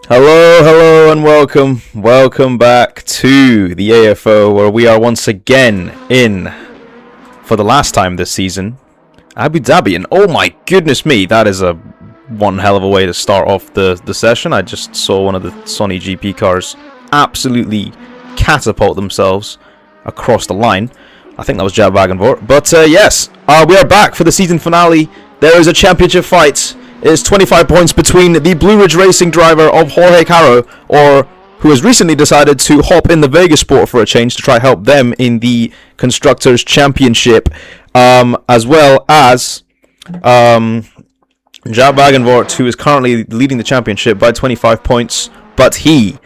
Hello, and welcome back to the AFO, where we are once again in, for the last time this season, Abu Dhabi. And oh my goodness me, that is one hell of a way to start off the session. I just saw one of the Sony GP cars absolutely catapult themselves across the line. I think that was Jab Wagenvort. But yes, we are back for the season finale. There is a championship fight. It is 25 points between the Blue Ridge Racing driver of Jorge Caro, or who has recently decided to hop in the Vegas Sport for a change to try help them in the Constructors' Championship, as well as Jab Wagenvort, who is currently leading the championship by 25 points, but he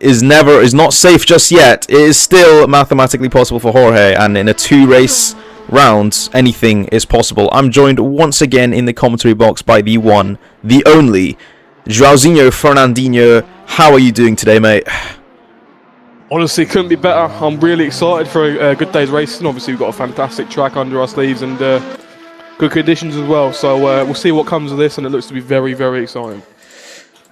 is not safe just yet. It is still mathematically possible for Jorge, and in a 2-race rounds, anything is possible. I'm joined once again in the commentary box by the one, the only, Joãozinho Fernandinho. How are you doing today, mate? Honestly, couldn't be better. I'm really excited for a good day's racing. Obviously, we've got a fantastic track under our sleeves and good conditions as well. So we'll see what comes of this, and it looks to be very, very exciting.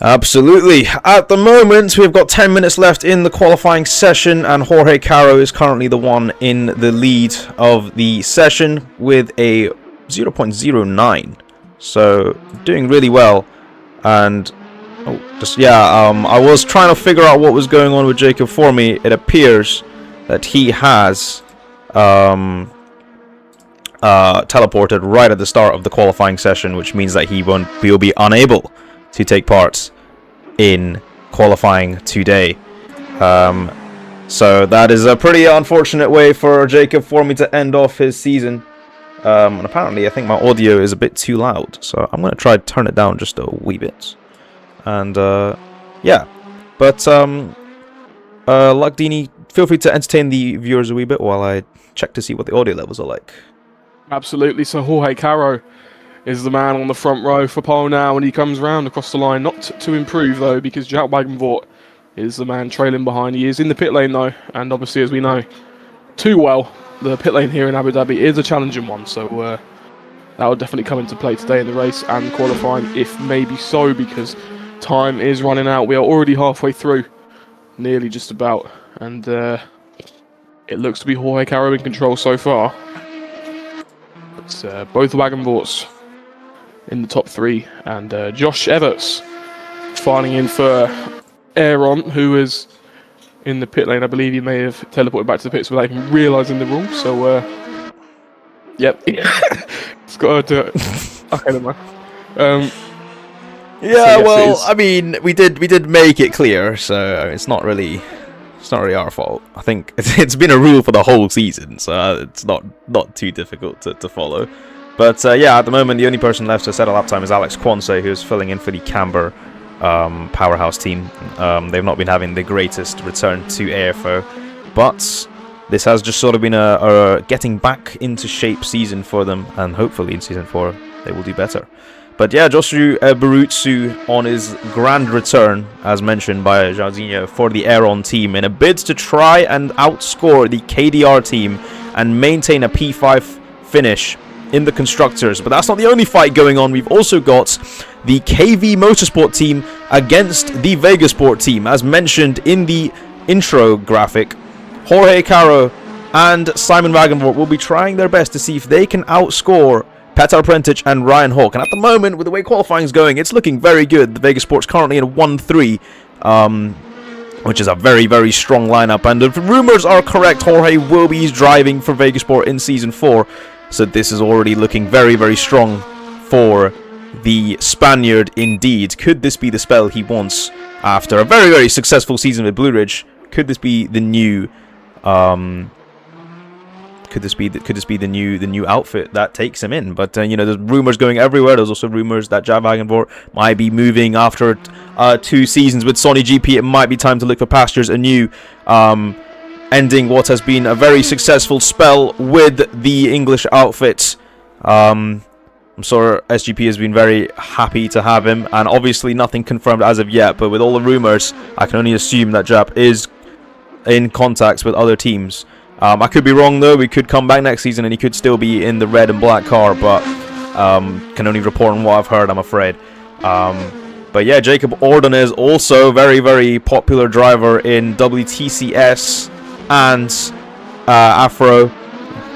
Absolutely. At the moment, we've got 10 minutes left in the qualifying session, and Jorge Caro is currently the one in the lead of the session with a 0.09. So, doing really well. And, I was trying to figure out what was going on with Jacob for me. It appears that he has teleported right at the start of the qualifying session, which means that he'll be unable to take part in qualifying today. So that is a pretty unfortunate way for Jacob for me to end off his season. And apparently I think my audio is a bit too loud, so I'm going to try to turn it down just a wee bit. And yeah, but Luckdini, feel free to entertain the viewers a wee bit while I check to see what the audio levels are like. Absolutely. So Jorge Caro is the man on the front row for pole now, and he comes round across the line. Not to improve, though, because Jab Wagenvort is the man trailing behind. He is in the pit lane, though, and obviously, as we know too well, the pit lane here in Abu Dhabi is a challenging one, so that will definitely come into play today in the race and qualifying, if maybe so, because time is running out. We are already halfway through, nearly just about, and it looks to be Jorge Caro in control so far. It's both Wagenvorts in the top 3, and Josh Everts filing in for Aaron, who is in the pit lane. I believe he may have teleported back to the pits without even realising the rule. So, yep, it's got to do it. Okay, never mind. Yeah, so yes, I mean, we did make it clear, so it's not really our fault. I think it's been a rule for the whole season, so it's not too difficult to follow. But yeah, at the moment, the only person left to set a lap time is Alex Quanse, who's filling in for the Camber powerhouse team. They've not been having the greatest return to AFO, but this has just sort of been a getting back into shape season for them, and hopefully in Season 4 they will do better. But yeah, Joshua Barutsu on his grand return, as mentioned by Joãozinho, for the Aeron team in a bid to try and outscore the KDR team and maintain a P5 finish in the Constructors. But that's not the only fight going on. We've also got the KV Motorsport team against the Vegasport team. As mentioned in the intro graphic, Jorge Caro and Simon Wagenvort will be trying their best to see if they can outscore Petar Prentić and Ryan Hawk. And at the moment, with the way qualifying is going, it's looking very good. The Vegasport's currently in a 1-3, which is a very, very strong lineup. And if rumors are correct, Jorge will be driving for Vegasport in Season 4. So this is already looking very, very strong for the Spaniard indeed. Could this be the spell he wants after a very, very successful season with Blue Ridge? Could this be the new Could this be the new outfit that takes him in? But you know, there's rumors going everywhere. There's also rumors that Jab Wagenvort might be moving after 2 seasons with Sony GP. It might be time to look for pastures anew, ending what has been a very successful spell with the English outfit. I'm sure SGP has been very happy to have him, and obviously nothing confirmed as of yet. But with all the rumors, I can only assume that Jab is in contacts with other teams. I could be wrong though. We could come back next season and he could still be in the red and black car, but can only report on what I've heard, I'm afraid. But yeah, Jacob Ordonez, also very, very popular driver in WTCS and Afro,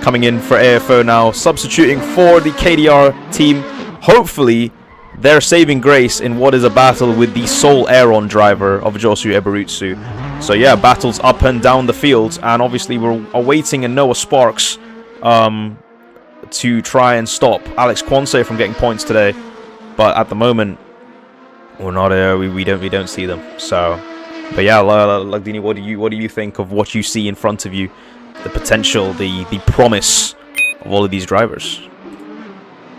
coming in for AFO now, substituting for the KDR team. Hopefully, they're saving grace in what is a battle with the sole Aeron driver of Josu Eberutsu. So yeah, battles up and down the field, and obviously we're awaiting a Noah Sparks to try and stop Alex Quanse from getting points today. But at the moment, we're not we don't see them. So, but yeah, Lagdini, what do you think of what you see in front of you, the potential, the promise of all of these drivers?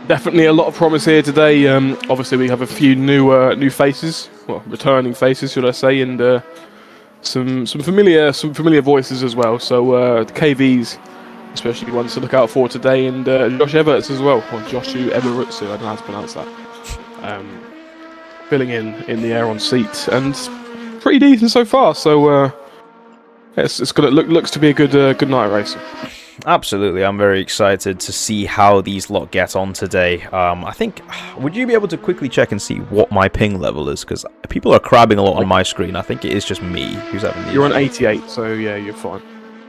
Definitely a lot of promise here today. Obviously, we have a few new faces, well, returning faces, should I say, and some familiar voices as well. So the KVs, especially ones to look out for today, and Josh Everts as well, or Joshu Everutsu, I don't know how to pronounce that. Filling in the Aeron seat, and pretty decent so far. So it's gonna looks to be a good night race. Absolutely, I'm very excited to see how these lot get on today. I think, would you be able to quickly check and see what my ping level is? Because people are crabbing a lot on my screen. I think it is just me who's having these. You're on 88, so yeah, you're fine.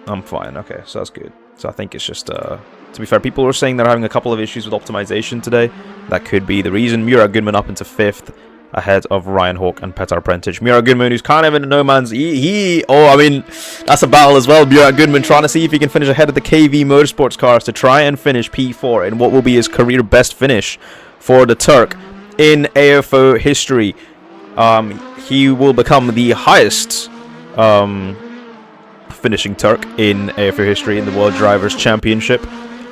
I'm fine. Okay, so that's good. So I think it's just, to be fair, people are saying they're having a couple of issues with optimization today. That could be the reason. Murat Goodman up into 5th, ahead of Ryan Hawk and Petar Prentić. Murat Goodman, who's kind of in a no man's... I mean, that's a battle as well. Murat Goodman trying to see if he can finish ahead of the KV Motorsports cars to try and finish P4 in what will be his career best finish for the Turk in AFO history. He will become the highest finishing Turk in AFO history in the World Drivers' Championship.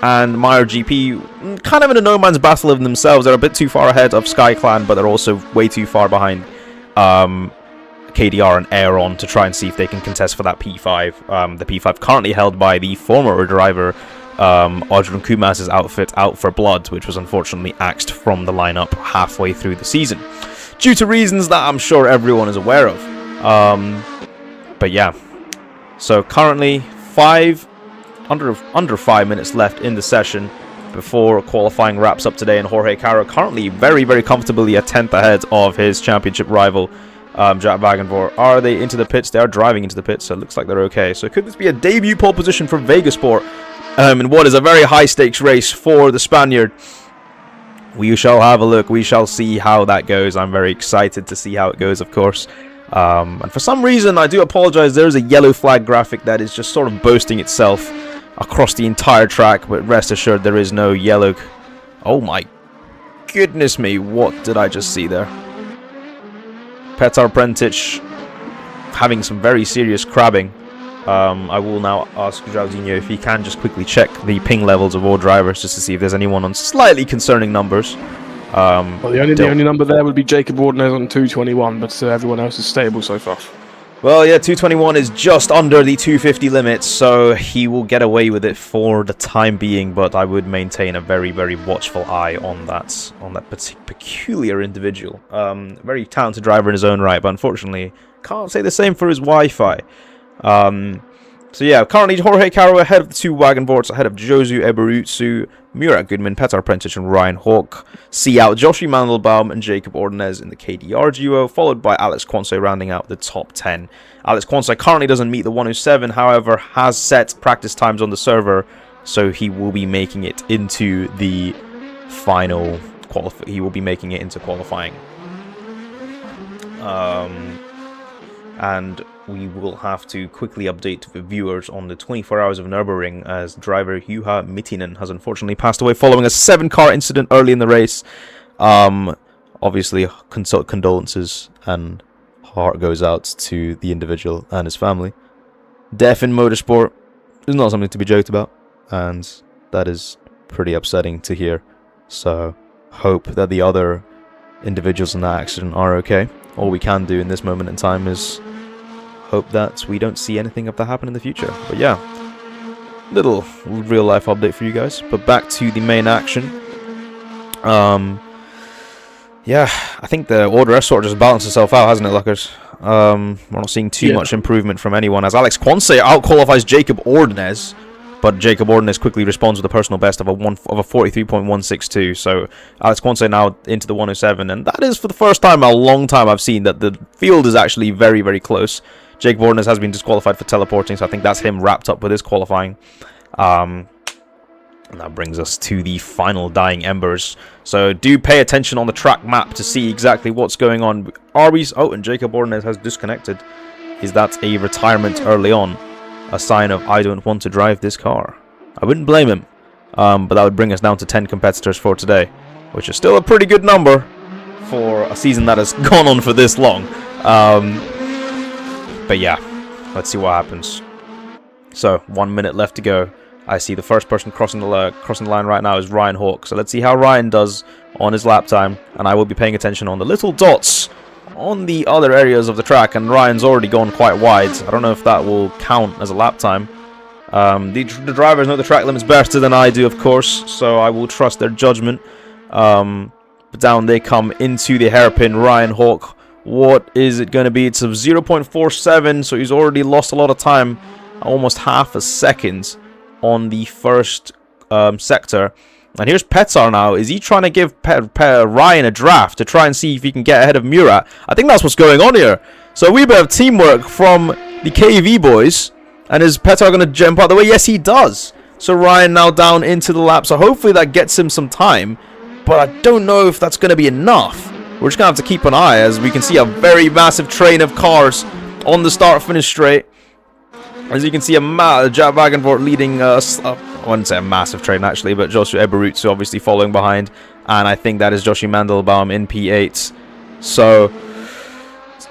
And Meyer GP, kind of in a no man's battle of themselves. They're a bit too far ahead of Sky Clan, but they're also way too far behind KDR and Aeron to try and see if they can contest for that P5. The P5 currently held by the former driver, Arjun Kumas's outfit, Out for Blood, which was unfortunately axed from the lineup halfway through the season, due to reasons that I'm sure everyone is aware of. But yeah, so currently under 5 minutes left in the session before qualifying wraps up today, and Jorge Caro currently very, very comfortably a 10th ahead of his championship rival, Jack Wagenvor. Are they into the pits? They are driving into the pits, so it looks like they're okay. So could this be a debut pole position for Vegasport in what is a very high stakes race for the Spaniard? We shall have a look. We shall see how that goes. I'm very excited to see how it goes, of course. And for some reason, I do apologize, there's a yellow flag graphic that is just sort of boasting itself across the entire track, but rest assured there is no yellow. Oh my goodness me, what did I just see there? Petar Prentić having some very serious crabbing. I will now ask Jaudinho if he can just quickly check the ping levels of all drivers just to see if there's anyone on slightly concerning numbers. Well, the only number there would be Jacob Ordonez on 221, but everyone else is stable so far. Well, yeah, 221 is just under the 250 limit, so he will get away with it for the time being, but I would maintain a very, very watchful eye on that peculiar individual. Very talented driver in his own right, but unfortunately can't say the same for his Wi-Fi. So yeah, currently Jorge Caro ahead of the two Wagenvorts, ahead of Josu Eberutsu, Murat Goodman, Petar Prentić and Ryan Hawk. See out Joshi Mandelbaum and Jacob Ordonez in the KDR duo, followed by Alex Quanse rounding out the top 10. Alex Quanse currently doesn't meet the 107, however, has set practice times on the server, so he will be making it into the final he will be making it into qualifying. And we will have to quickly update the viewers on the 24 hours of Nürburgring, as driver Juha Mittinen has unfortunately passed away following a 7-car incident early in the race. Obviously, condolences and heart goes out to the individual and his family. Death in motorsport is not something to be joked about, and that is pretty upsetting to hear. So, hope that the other individuals in that accident are okay. All we can do in this moment in time is hope that we don't see anything of that happen in the future. But yeah, little real life update for you guys. But back to the main action. Yeah, I think the order S sort of just balanced itself out, hasn't it, Luckers? We're not seeing too much improvement from anyone, as Alex Quanse out-qualifies Jacob Ordonez. but Jacob Ordonez quickly responds with a personal best of a 43.162. So Alex Quince now into the 107, and that is for the first time in a long time I've seen that the field is actually very, very close. Jacob Ordonez has been disqualified for teleporting, so I think that's him wrapped up with his qualifying. And that brings us to the final dying embers. So do pay attention on the track map to see exactly what's going on. Are we... Oh, and Jacob Ordonez has disconnected. Is that a retirement early on? A sign of I don't want to drive this car? I wouldn't blame him. But that would bring us down to 10 competitors for today, which is still a pretty good number for a season that has gone on for this long. But yeah, let's see what happens. So 1 minute left to go. I see the first person crossing the line right now is Ryan Hawk. So let's see how Ryan does on his lap time. And I will be paying attention on the little dots on the other areas of the track. And Ryan's already gone quite wide. I don't know if that will count as a lap time. The drivers know the track limits better than I do, of course. So I will trust their judgment. But down they come into the hairpin. Ryan Hawk, what is it going to be? It's a 0.47. So he's already lost a lot of time. Almost half a second on the first sector. And here's Petar now. Is he trying to give Ryan a draft to try and see if he can get ahead of Murat? I think that's what's going on here. So we bit of teamwork from the KV boys. And is Petar going to jump out the way? Yes, he does. So Ryan now down into the lap. So hopefully that gets him some time. But I don't know if that's going to be enough. We're just going to have to keep an eye as we can see a very massive train of cars on the start-finish straight. As you can see, Jack Wagenvort leading, I wouldn't say a massive train actually, but Joshua Eberutsu obviously following behind. And I think that is Joshi Mandelbaum in P8. So,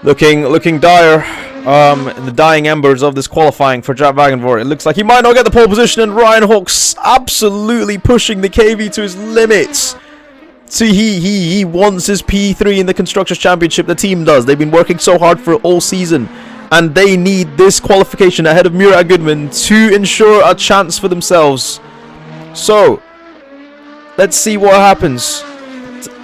looking dire. The dying embers of this qualifying for Jack Wagenvort. It looks like he might not get the pole position, and Ryan Hawk's absolutely pushing the KV to his limits. See, he wants his P3 in the Constructors' Championship. The team does. They've been working so hard for it all season. And they need this qualification ahead of Murat Goodman to ensure a chance for themselves. So, let's see what happens.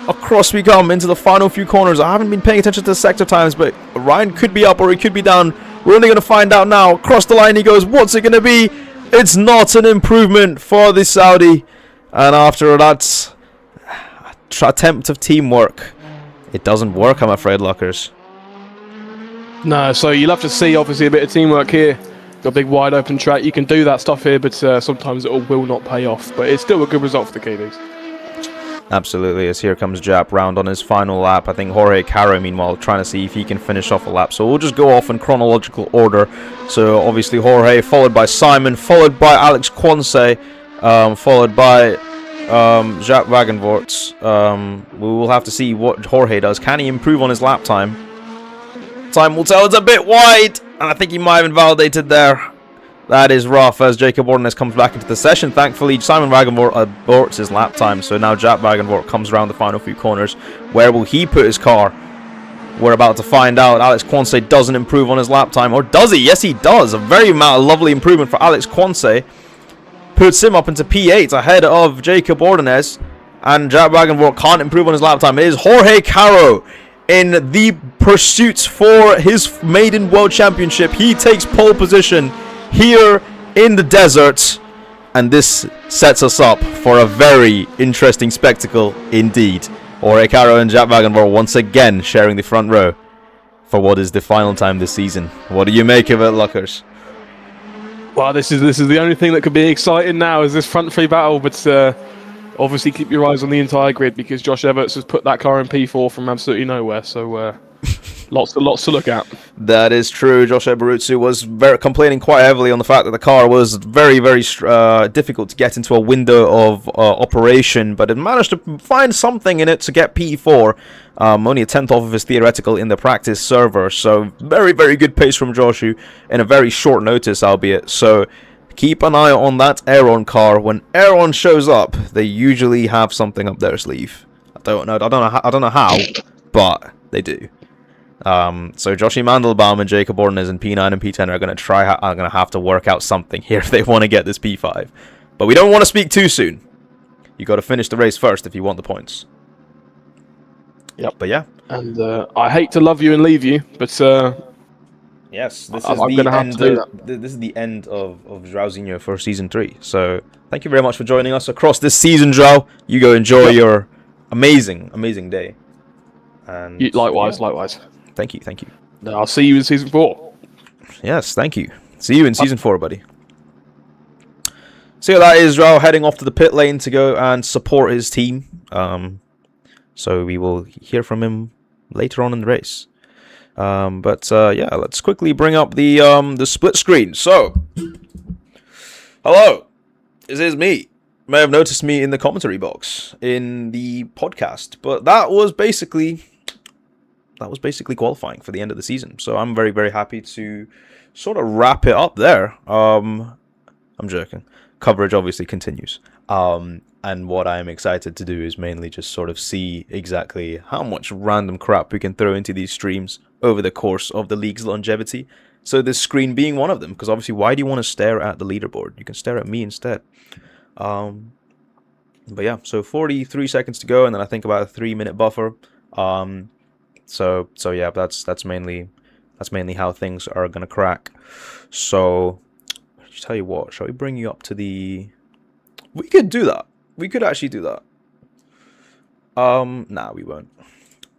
Across we come into the final few corners. I haven't been paying attention to the sector times, but Ryan could be up or he could be down. We're only going to find out now. Across the line he goes. What's it going to be? It's not an improvement for the Saudi. And after that attempt of teamwork, it doesn't work, I'm afraid, Lockers. No, so you'll have to see, obviously, a bit of teamwork here. Got a big wide open track. You can do that stuff here, but sometimes it all will not pay off. But it's still a good result for the KVs. Absolutely, as here comes Jap round on his final lap. I think Jorge Caro, meanwhile, trying to see if he can finish off a lap. So we'll just go off in chronological order. So obviously Jorge, followed by Simon, followed by Alex Quince, followed by Jap Wagenvort. We will have to see what Jorge does. Can he improve on his lap time? Time will tell. It's a bit wide, and I think he might have invalidated there. That is rough as Jacob Ordonez comes back into the session. Thankfully, Simon Wagenvort aborts his lap time, so now Jack Wagenvort comes around the final few corners. Where will he put his car? We're about to find out. Alex Quince doesn't improve on his lap time, or does he? Yes, he does. A very lovely improvement for Alex Quince. Puts him up into P8 ahead of Jacob Ordonez, and Jack Wagenvort can't improve on his lap time. It is Jorge Caro in the pursuit for his maiden world championship. He takes pole position here in the desert, and this sets us up for a very interesting spectacle indeed. Jorge Caro and Jack Wagenvort once again sharing the front row for what is the final time this season. What do you make of it, Lockers? Well, this is the only thing that could be exciting now is this front three battle, but obviously keep your eyes on the entire grid because Josh Everts has put that car in P4 from absolutely nowhere, so lots to look at. That is true. Josh Eberutsu was complaining quite heavily on the fact that the car was very, very difficult to get into a window of operation, but it managed to find something in it to get P4. Only a tenth off of his theoretical in the practice server, so very, very good pace from Joshu in a very short notice, albeit. So keep an eye on that Aeron car. When Aeron shows up, they usually have something up their sleeve. I don't know how, but they do. So Joshi Mandelbaum and Jacob Ordonez in P9 and P10 are going to have to work out something here if they want to get this P5. But we don't want to speak too soon. You got to finish the race first if you want the points. Yep. But yeah. And I hate to love you and leave you, but Yes, this I'm is going the to have to end. do that. This is the end of Drowsinho for season 3. So thank you very much for joining us across this season, Joe. You go enjoy Yep. your amazing day. And yeah, Likewise. thank you. No, I'll see you in season 4. Yes, thank you. See you in season 4, buddy. So yeah, that is Joe heading off to the pit lane to go and support his team. So we will hear from him later on in the race. Yeah, let's quickly bring up the split screen. So, hello, this is me. You may have noticed me in the commentary box in the podcast, but that was basically qualifying for the end of the season. So I'm very happy to sort of wrap it up there. I'm joking. Coverage obviously continues. And what I'm excited to do is mainly just sort of see exactly how much random crap we can throw into these streams over the course of the league's longevity. So this screen being one of them, because obviously why do you want to stare at the leaderboard? You can stare at me instead. But yeah, so 43 seconds to go, and then I think about a 3-minute buffer. So yeah, that's mainly how things are gonna crack. So I'll tell you what, shall we bring you up to the? We could do that. We could actually do that. Nah, we won't.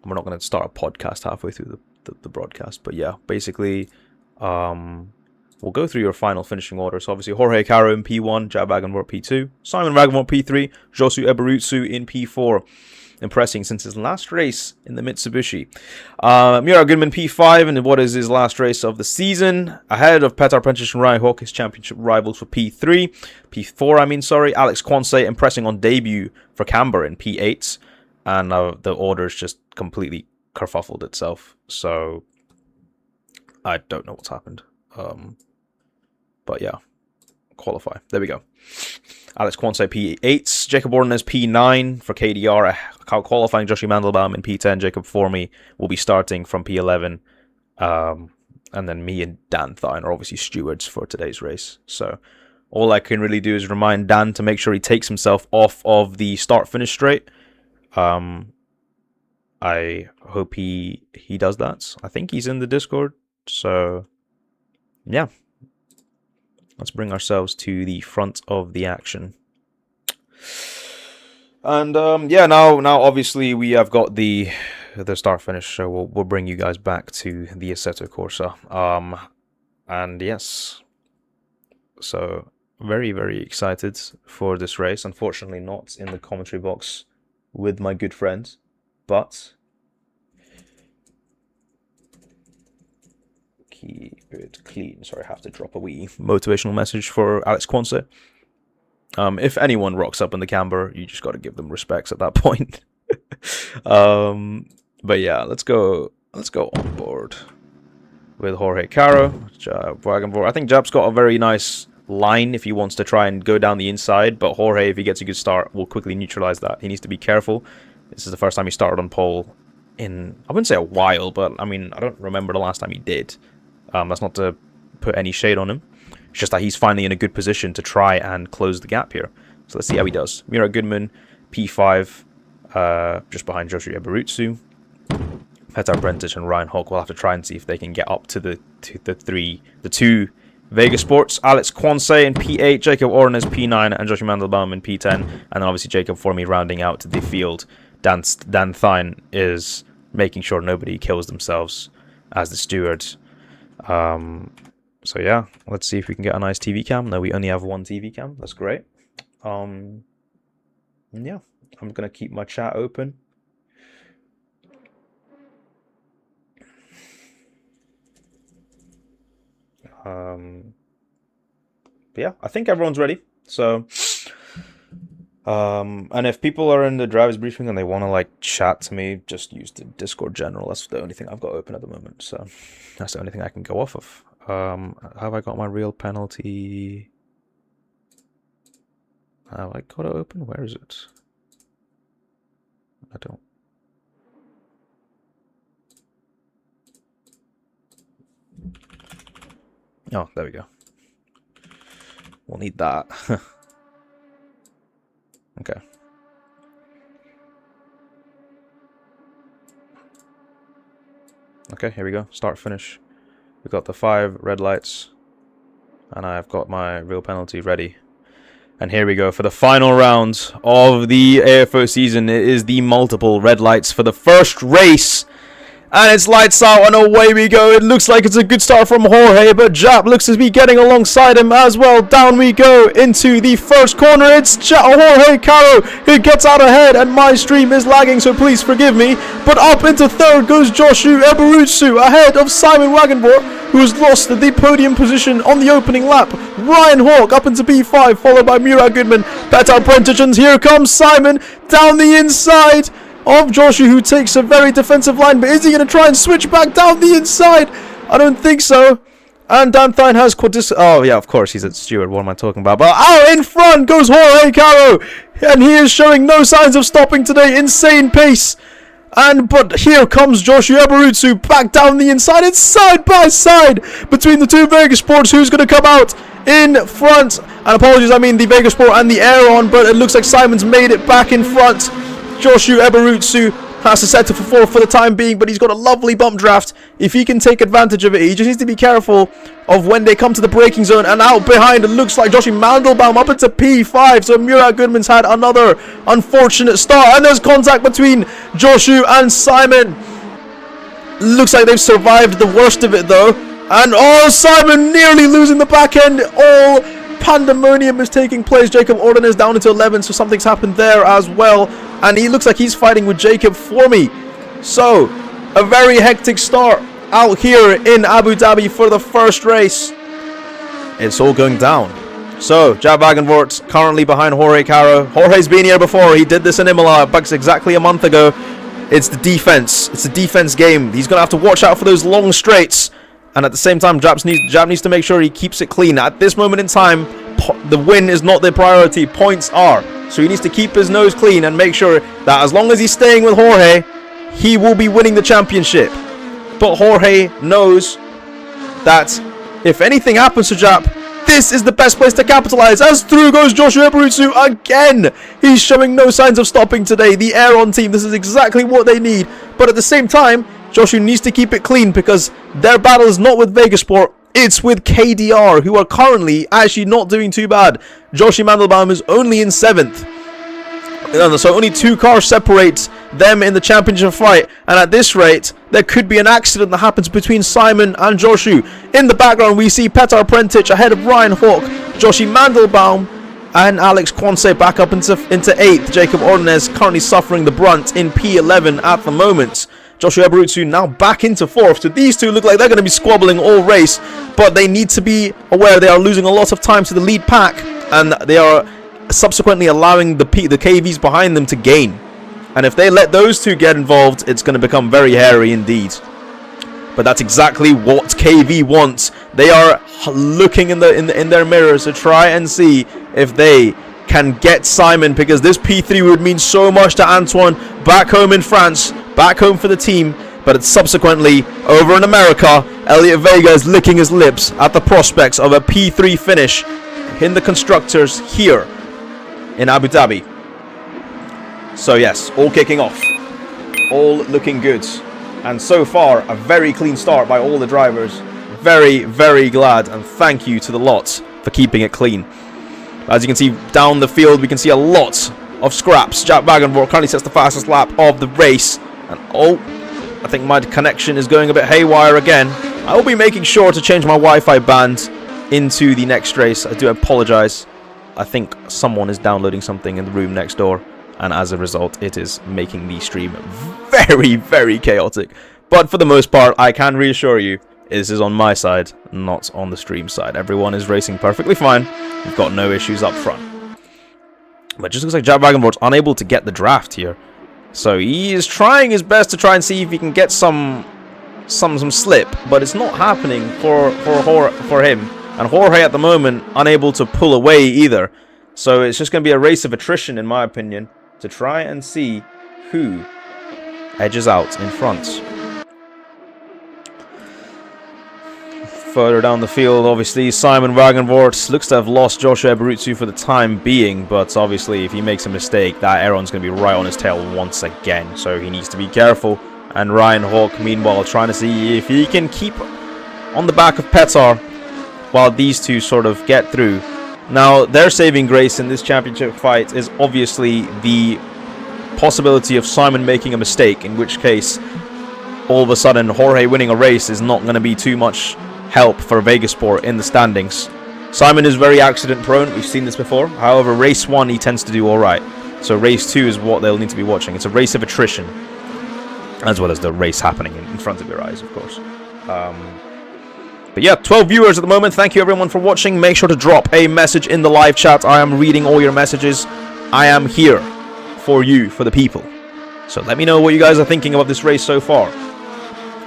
We're not going to start a podcast halfway through the broadcast. But yeah, basically, we'll go through your final finishing order. So obviously, Jorge Caro in P1, Jab Wagenvort P2, Simon Wagenvort P3, Josu Eberutsu in P4. Impressing since his last race in the Mitsubishi. Mira Goodman P5 in what is his last race of the season. Ahead of Petar Prentice and Ryan Hawk, his championship rivals for P4, sorry. Alex Quanse impressing on debut for Camber in P8. And the order's just completely kerfuffled itself. So I don't know what's happened. But yeah, qualify. There we go. Alex Quanse P8, Jacob Ordonez P9 for KDR, qualifying Joshi Mandelbaum in P10. Jacob Formy will be starting from P11. And then me and Dan Thine are obviously stewards for today's race. So all I can really do is remind Dan to make sure he takes himself off of the start-finish straight. I hope he does that. I think he's in the Discord. So yeah. Let's bring ourselves to the front of the action. And yeah, now obviously we have got the start finish, so we'll bring you guys back to the Assetto Corsa. And yes, so very excited for this race. Unfortunately, not in the commentary box with my good friend, but keep it clean. Sorry, I have to drop a wee motivational message for Alex Quanse. If anyone rocks up in the camber, you just got to give them respects at that point. But yeah, let's go on board with Jorge Caro. I think Jab's got a very nice line if he wants to try and go down the inside, but Jorge, if he gets a good start, will quickly neutralize that. He needs to be careful. This is the first time he started on pole in, I wouldn't say a while, but I mean, I don't remember the last time he did. That's not to put any shade on him. It's just that he's finally in a good position to try and close the gap here. So let's see how he does. Mira Goodman, P5, just behind Joshua Eberutsu. Petar Prentice and Ryan Hawk will have to try and see if they can get up to the two Vega Sports. Alex Quanse in P8, Jacob Ornes P9, and Joshua Mandelbaum in P10. And then obviously Jacob Formy rounding out the field. Dan Thine is making sure nobody kills themselves as the steward. So yeah, let's see if we can get a nice TV cam. No, we only have one TV cam. That's great. Yeah, I'm gonna keep my chat open. But yeah, I think everyone's ready. So, and if people are in the driver's briefing and they want to like chat to me, just use the Discord general. That's the only thing I've got open at the moment. So that's the only thing I can go off of. Have I got my real penalty? Have I got it open? Where is it? I don't. Oh, there we go. We'll need that. Okay. Okay, here we go. Start, finish. We've got the 5 red lights. And I've got my real penalty ready. And here we go for the final round of the AFO season. It is the multiple red lights for the first race. And it's lights out and away we go. It looks like it's a good start from Jorge, but Jap looks to be getting alongside him as well. Down we go into the first corner. It's Jorge Caro who gets out ahead, and my stream is lagging, so please forgive me. But up into third goes Joshua Eberutsu ahead of Simon Wagenborg, who has lost the podium position on the opening lap. Ryan Hawk up into P5, followed by Murat Goodman, Petar Prentić, and here comes Simon down the inside of Joshua, who takes a very defensive line, but is he going to try and switch back down the inside? I don't think so. And Dan Thine has oh yeah, of course, he's at Stewart. What am I talking about? But out in front goes Jorge Caro, and he is showing no signs of stopping today. Insane pace. But here comes Joshua Eberutsu back down the inside. It's side by side between the two Vegas Sports. Who's going to come out in front? And apologies, I mean the Vegas Sport and the Aeron, but it looks like Simon's made it back in front. Joshua Eberutsu has to settle for 4th for the time being, but he's got a lovely bump draft. If he can take advantage of it, he just needs to be careful of when they come to the braking zone. And out behind, it looks like Joshua Mandelbaum up into P5. So Murat Goodman's had another unfortunate start. And there's contact between Joshua and Simon. Looks like they've survived the worst of it, though. And oh, Simon nearly losing the back end. All pandemonium is taking place. Jacob Orden is down into 11, so something's happened there as well. And he looks like he's fighting with Jacob for me. So, a very hectic start out here in Abu Dhabi for the first race. It's all going down. So, Jaap Wagenvoort currently behind Jorge Caro. Jorge's been here before. He did this in Imola exactly a month ago. It's the defense. It's a defense game. He's going to have to watch out for those long straights. And at the same time, Jaap needs to make sure he keeps it clean. At this moment in time, the win is not the priority. Points are. So he needs to keep his nose clean and make sure that as long as he's staying with Jorge, he will be winning the championship. But Jorge knows that if anything happens to Jaap, this is the best place to capitalize. As through goes Joshua Eberutsu again. He's showing no signs of stopping today. The Aeron team, this is exactly what they need. But at the same time, Joshua needs to keep it clean because their battle is not with Vegasport. It's with KDR, who are currently actually not doing too bad. Joshua Mandelbaum is only in 7th. So only 2 cars separate them in the championship fight. And at this rate, there could be an accident that happens between Simon and Joshua. In the background, we see Petar Prentić ahead of Ryan Hawk, Joshua Mandelbaum, and Alex Quanse back up into 8th. Jacob Ordonez currently suffering the brunt in P11 at the moment. Joshua Eberutsu now back into 4th. So these two look like they're going to be squabbling all race, but they need to be aware they are losing a lot of time to the lead pack, and they are subsequently allowing the KVs behind them to gain. And if they let those two get involved, it's going to become very hairy indeed. But that's exactly what KV wants. They are looking in their mirrors to try and see if they can get Simon, because this P3 would mean so much to Antoine back home in France, back home for the team. But it's subsequently over in America. Elliot Vega is licking his lips at the prospects of a P3 finish in the constructors here in Abu Dhabi. So yes, all kicking off, all looking good, and so far a very clean start by all the drivers. Very, very glad, and thank you to the lot for keeping it clean. As you can see down the field, we can see a lot of scraps. Jaap Wagenvoort currently sets the fastest lap of the race. And oh, I think my connection is going a bit haywire again. I will be making sure to change my Wi-Fi band into the next race. I do apologize. I think someone is downloading something in the room next door, and as a result, it is making the stream very, very chaotic. But for the most part, I can reassure you, this is on my side, not on the stream side. Everyone is racing perfectly fine. We've got no issues up front. But it just looks like Jaap Wagenvoort's unable to get the draft here. So he is trying his best to try and see if he can get some slip, but it's not happening for him. And Jorge at the moment unable to pull away either. So it's just going to be a race of attrition, in my opinion, to try and see who edges out in front. Further down the field, obviously, Simon Wagenvoort looks to have lost Joshua Eberutsu for the time being, but obviously, if he makes a mistake, that Aeron's going to be right on his tail once again, so he needs to be careful. And Ryan Hawk, meanwhile, trying to see if he can keep on the back of Petar while these two sort of get through. Now, their saving grace in this championship fight is obviously the possibility of Simon making a mistake, in which case, all of a sudden, Jorge winning a race is not going to be too much help for Vegasport in the standings. Simon is very accident prone, we've seen this before. However, race 1 he tends to do alright. So race 2 is what they'll need to be watching. It's a race of attrition, as well as the race happening in front of your eyes, of course. But yeah, 12 viewers at the moment. Thank you everyone for watching. Make sure to drop a message in the live chat. I am reading all your messages. I am here for you, for the people. So let me know what you guys are thinking about this race so far.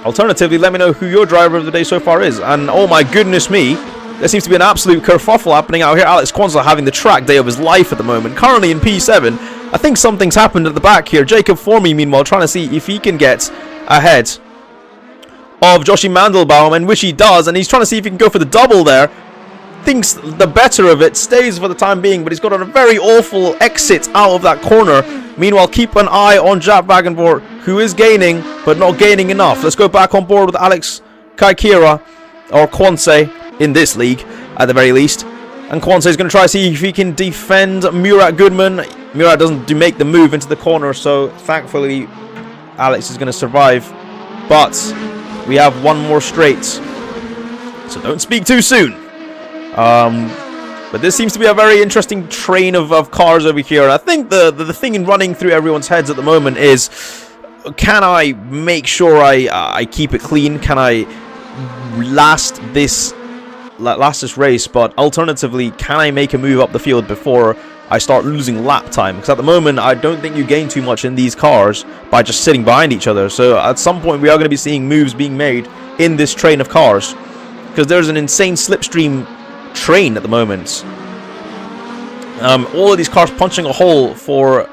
Alternatively, let me know who your driver of the day so far is. And oh my goodness me, there seems to be an absolute kerfuffle happening out here. Alex Quansah having the track day of his life at the moment. Currently in P7. I think something's happened at the back here. Jacob Formy, meanwhile, trying to see if he can get ahead of Joshi Mandelbaum, and which he does, and he's trying to see if he can go for the double there. Thinks the better of it, stays for the time being, but he's got a very awful exit out of that corner. Meanwhile, keep an eye on Jaap Wagenvoort, who is gaining, but not gaining enough. Let's go back on board with Alex Kaikira, or Quansah, in this league, at the very least. And Quansah is going to try to see if he can defend Murat Goodman. Murat doesn't make the move into the corner, so thankfully Alex is going to survive. But we have one more straight, so don't speak too soon. But this seems to be a very interesting train of cars over here. I think the thing in running through everyone's heads at the moment is, can I make sure I keep it clean? Can I last this race? But alternatively, can I make a move up the field before I start losing lap time? Because at the moment, I don't think you gain too much in these cars by just sitting behind each other. So at some point, we are going to be seeing moves being made in this train of cars, because there's an insane slipstream train at the moment. All of these cars punching a hole for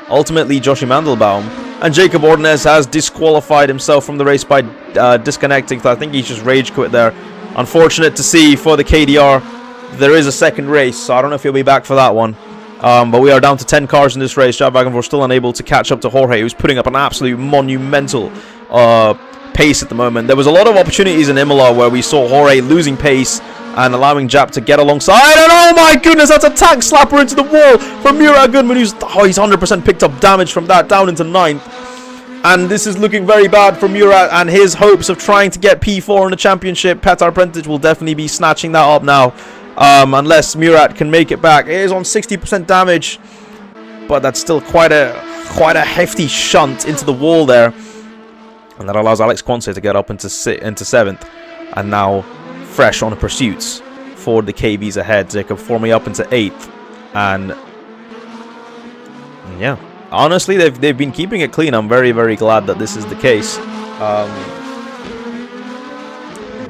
ultimately Joshi Mandelbaum, and Jacob Ordonez has disqualified himself from the race by disconnecting. So I think he's just rage quit there. Unfortunate to see for the KDR. There is a second race, so I don't know if he'll be back for that one. But we are down to 10 cars in this race. Jaap Wagenvoort still unable to catch up to Jorge, who's putting up an absolute monumental pace at the moment. There was a lot of opportunities in Imola where we saw Jorge losing pace and allowing Jaap to get alongside. And oh my goodness, that's a tank slapper into the wall from Murat Goodman, who's he's 100% picked up damage from that, down into 9th. And this is looking very bad for Murat and his hopes of trying to get P4 in the championship. Petar Prentić will definitely be snatching that up now, unless Murat can make it back. It is on 60% damage, but that's still quite a hefty shunt into the wall there. And that allows Alex Quansah to get up into 7th. And now fresh on the pursuits for the KBs ahead. Jacob Formy up into 8th. And yeah, honestly, they've been keeping it clean. I'm very, very glad that this is the case.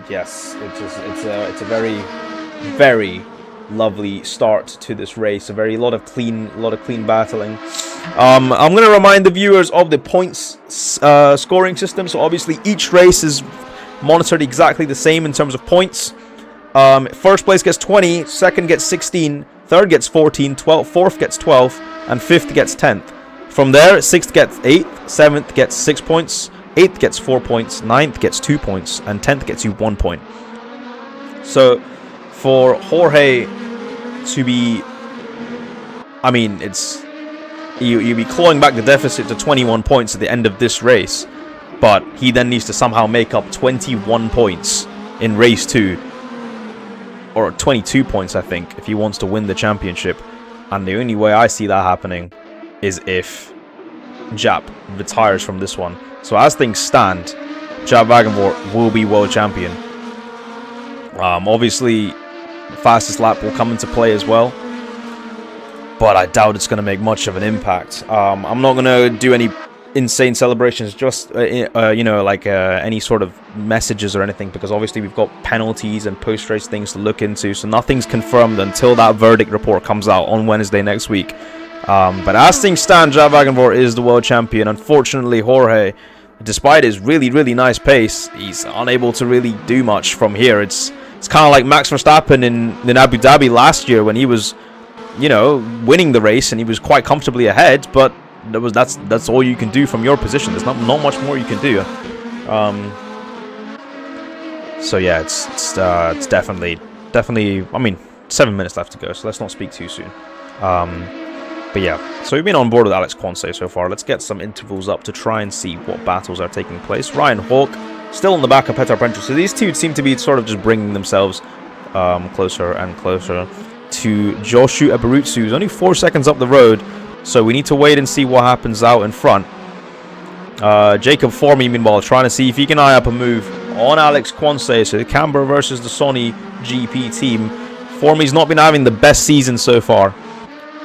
Yes, it's a very, very lovely start to this race. A lot of clean battling. I'm going to remind the viewers of the points scoring system. So obviously each race is monitored exactly the same in terms of points. First place gets 20, second gets 16, third gets 14, 4th gets 12, and 5th gets 10th. From there, 6th gets 8th, 7th gets 6 points, 8th gets 4 points, 9th gets 2 points, and 10th gets you 1 point. So for Jorge to be, I mean, it's you'd be clawing back the deficit to 21 points at the end of this race, but he then needs to somehow make up 21 points in race 2, or 22 points, I think, if he wants to win the championship. And the only way I see that happening is if Jaap retires from this one. So as things stand, Jaap Wagenvoort will be world champion. Obviously, fastest lap will come into play as well, but I doubt it's going to make much of an impact. I'm not going to do any insane celebrations, just any sort of messages or anything, because obviously we've got penalties and post-race things to look into, so nothing's confirmed until that verdict report comes out on Wednesday next week. But as things stand, Jaap Wagenvoort is the world champion. Unfortunately, Jorge, despite his really, really nice pace, he's unable to really do much from here. It's kind of like Max Verstappen in Abu Dhabi last year when he was, winning the race and he was quite comfortably ahead, but that's all you can do from your position. There's not much more you can do. So yeah, it's definitely. I mean, 7 minutes left to go, so let's not speak too soon. But yeah, so we've been on board with Alex Quanseh so far. Let's get some intervals up to try and see what battles are taking place. Ryan Hawk still on the back of Petar Prentice. So these two seem to be sort of just bringing themselves closer and closer to Joshu Eberutsu, who's only 4 seconds up the road. So we need to wait and see what happens out in front. Jacob Formy, meanwhile, trying to see if he can eye up a move on Alex Quanseh. So the Canberra versus the Sony GP team. Formy's not been having the best season so far,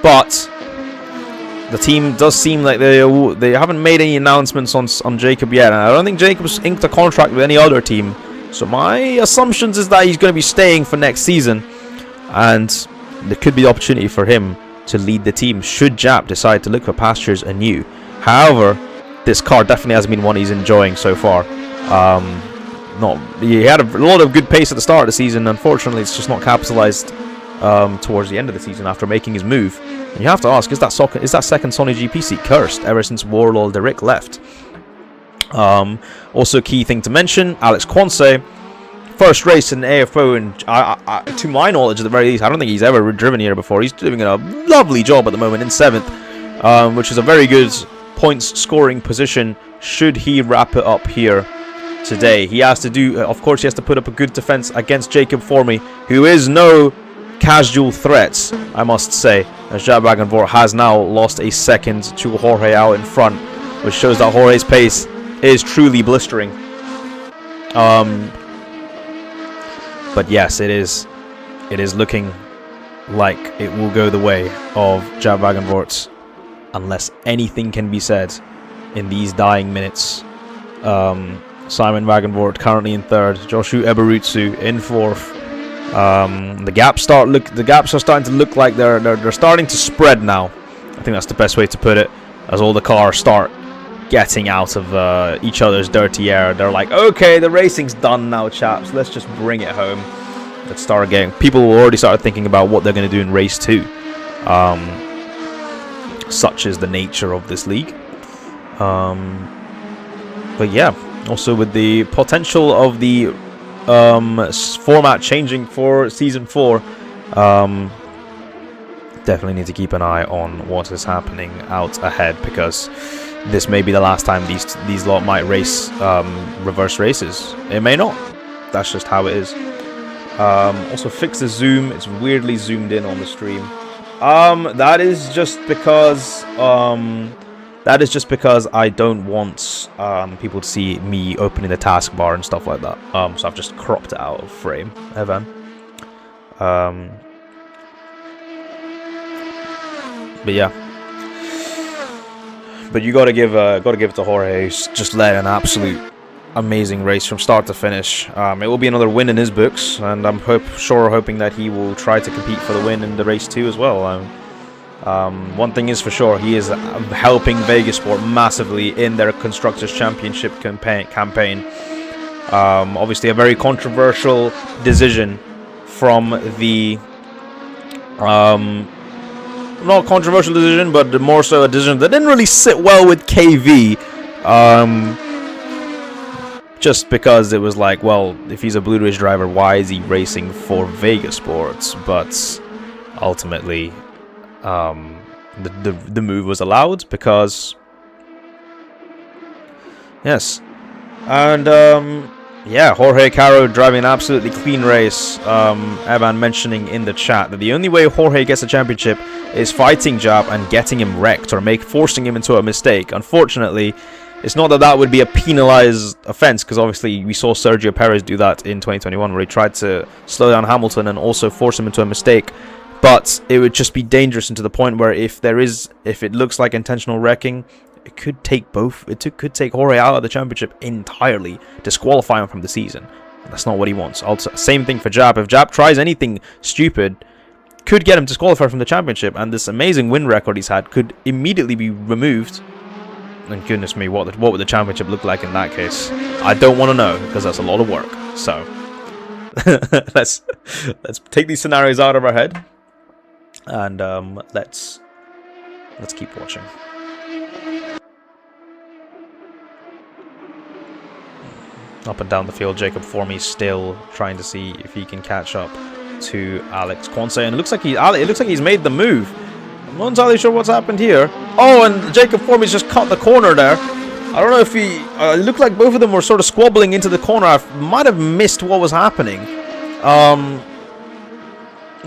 but the team does seem like they haven't made any announcements on Jacob yet, and I don't think Jacob's inked a contract with any other team. So my assumptions is that he's going to be staying for next season, and there could be the opportunity for him to lead the team should Jap decide to look for pastures anew. However, this car definitely has been one he's enjoying so far. He had a lot of good pace at the start of the season. Unfortunately, it's just not capitalized towards the end of the season after making his move. And you have to ask, is that second Sony GP seat cursed ever since Warlord Derrick left? Also, key thing to mention, Alex Quanseh, first race in AFO, and to my knowledge at the very least, I don't think he's ever driven here before. He's doing a lovely job at the moment in 7th, which is a very good points scoring position should he wrap it up here today. He has to do, of course, he has to put up a good defense against Jacob Formy, who is no casual threat, I must say, as Jab Wagenvort has now lost a second to Jorge out in front, which shows that Jorge's pace is truly blistering. But yes, it is looking like it will go the way of Jab Wagenvort, unless anything can be said in these dying minutes. Simon Wagenvort currently in 3rd, Joshu Eberutsu in 4th. The gaps are starting to look like they're starting to spread now. I think that's the best way to put it, as all the cars start getting out of each other's dirty air. They're like, okay, the racing's done now, chaps. Let's just bring it home. Let's start again. People will already start thinking about what they're going to do in race 2. Such is the nature of this league. But yeah, also with the potential of the format changing for season 4, definitely need to keep an eye on what is happening out ahead, because this may be the last time these lot might race reverse races. It may not. That's just how it is. Also, fix the zoom. It's weirdly zoomed in on the stream. That is just because I don't want people to see me opening the taskbar and stuff like that. So I've just cropped it out of frame, Evan. But yeah. But you gotta give it to Jorge, who's just led an absolute amazing race from start to finish. It will be another win in his books, and I'm hoping that he will try to compete for the win in the race 2 as well. One thing is for sure, he is helping Vegasport massively in their Constructors' Championship campaign. Obviously, a very controversial decision from the not controversial decision, but more so a decision that didn't really sit well with KV. Just because it was like, well, if he's a Blue Ridge driver, why is he racing for Vegasport? But ultimately, the move was allowed because yes, and yeah, Jorge Caro driving an absolutely clean race. Evan mentioning in the chat that the only way Jorge gets a championship is fighting Jab and getting him wrecked or forcing him into a mistake. Unfortunately, it's not that would be a penalized offense, because obviously we saw Sergio Perez do that in 2021, where he tried to slow down Hamilton and also force him into a mistake. But it would just be dangerous, and to the point where if it looks like intentional wrecking, it could take could take Jorge out of the championship entirely, disqualify him from the season. That's not what he wants. Also, same thing for Jab. If Jab tries anything stupid, could get him disqualified from the championship, and this amazing win record he's had could immediately be removed. And goodness me, what would the championship look like in that case? I don't want to know, because that's a lot of work. So let's take these scenarios out of our head, and let's keep watching. Up and down the field, Jacob Formey still trying to see if he can catch up to Alex Quonset, and it looks like he's made the move. I'm not entirely sure what's happened here. Oh, and Jacob Formey's just cut the corner there. I don't know if he... it looked like both of them were sort of squabbling into the corner. I might have missed what was happening.